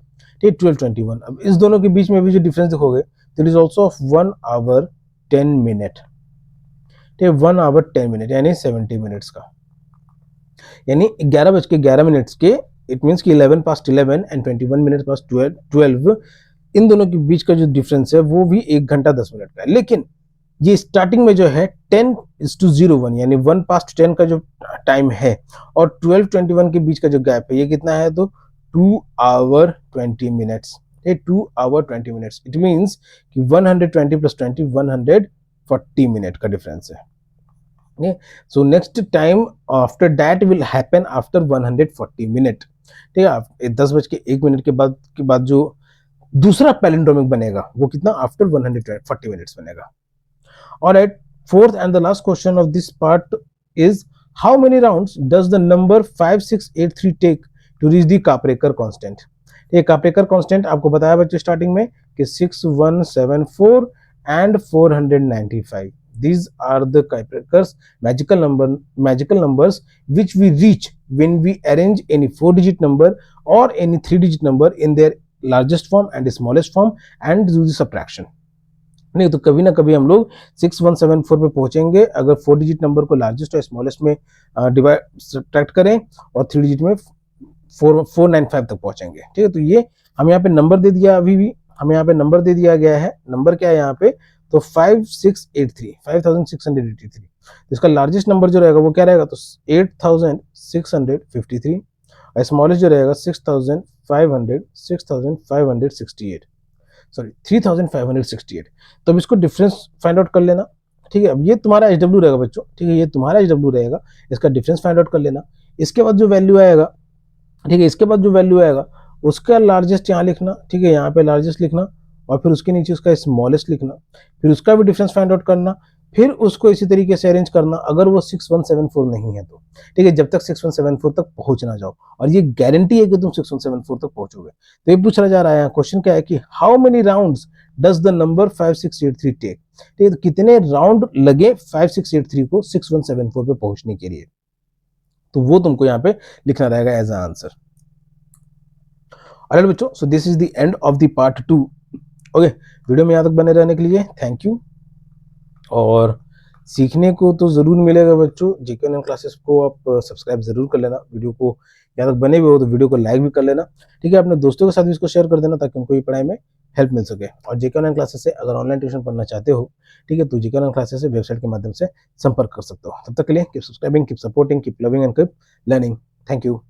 ठीक है, 12:21। अब इस दोनों के बीच में भी जो डिफरेंस देखोगे तो it is also of 1 hour 10 minute. ठीक है, 1 आवर 10 मिनट यानी 70 मिनट्स का, यानी 11:11 के, इट मीन्स कि 11 पास्ट 11 एंड 21 मिनट पास्ट 12, इन दोनों के बीच का जो डिफरेंस है वो भी 1 घंटा 10 मिनट का है। लेकिन ये स्टार्टिंग में जो है 10:01 यानी 1 पास्ट 10 का जो टाइम है और 12:21 के बीच का जो गैप है ये कितना है तो 2 hour 20 minutes. 2 hour 20 minutes, it means कि 120 प्लस 20 140 मिनट का डिफरेंस है। So next time after that will happen after 140 minute. ठीक है, 10:01 के बाद जो दूसरा पैलिंड्रोमिक बनेगा वो कितना आफ्टर 140 मिनट्स बनेगा। Alright, fourth and the last question of this part is how many rounds does the number 5683 take to reach the Kaprekar constant. ये काप्रेकर कांस्टेंट आपको बताया बच्चों स्टार्टिंग में कि 6174 and 495, these are the Kuiper's magical numbers which we reach when we arrange any 4-digit number or any 3-digit number in their largest form and smallest form and do the subtraction। नहीं तो कभी ना कभी हम लोग 6174 पे पहुंचेंगे अगर 4 डिजिट नंबर को लार्जेस्ट और स्मॉलेस्ट में डिवाइड सब्ट्रैक्ट करें और 3 डिजिट में 495 तक पहुंचेंगे। ठीक है, तो ये हम यहाँ पे नंबर दे दिया, अभी भी हमें यहाँ पे नंबर दे दिया गया है। नंबर क्या है यहाँ पे तो 5683 इसका लार्जेस्ट नंबर जो रहेगा वो क्या रहेगा तो 8653 और स्मॉलेस्ट जो रहेगा 6568। सॉरी 3568। तो अब इसको डिफरेंस फाइंड आउट कर लेना, ठीक है। अब ये तुम्हारा एच डब्ल्यू रहेगा बच्चों, ठीक है, ये तुम्हारा एच डब्ल्यू रहेगा, इसका डिफरेंस फाइंड आउट कर लेना। इसके बाद जो वैल्यू आएगा, ठीक है, इसके बाद जो वैल्यू आएगा उसका लार्जेस्ट यहाँ लिखना, ठीक है, यहाँ पे लार्जेस्ट लिखना, और फिर उसके नीचे उसका स्मॉलेस्ट लिखना, फिर उसका भी डिफरेंस फाइंड आउट करना, फिर उसको इसी तरीके से अरेंज करना अगर वो 6174 नहीं है तो, ठीक है, जब तक 6174 तक पहुंच ना जाओ, और ये गारंटी है कि तुम 6174 तक पहुंचोगे। तो ये पूछा जा रहा है क्वेश्चन क्या है कि how many rounds does the number 5683 take, ठीक है, तो कितने राउंड लगे 5683 को 6174 पे पहुंचने के लिए, तो वो तुमको यहाँ पे लिखना रहेगा एज अ आंसर। ऑलराइट बच्चों, so this is the end of the part 2। Okay, video में यहाँ तक बने रहने के लिए थैंक यू, और सीखने को तो जरूर मिलेगा बच्चों। जीके ऑनलाइन क्लासेस को आप सब्सक्राइब जरूर कर लेना, वीडियो को यहाँ तक बने हुए हो तो वीडियो को लाइक भी कर लेना, ठीक है, अपने दोस्तों के साथ भी इसको शेयर कर देना ताकि उनको भी पढ़ाई में हेल्प मिल सके। और जीके ऑनलाइन क्लासेस से अगर ऑनलाइन ट्यूशन पढ़ना चाहते हो, ठीक है, तो जीके ऑनलाइन क्लासेस से वेबसाइट के माध्यम से संपर्क कर सकते हो। तब तक के लिए keep subscribing, keep supporting, keep loving and keep learning. Thank you.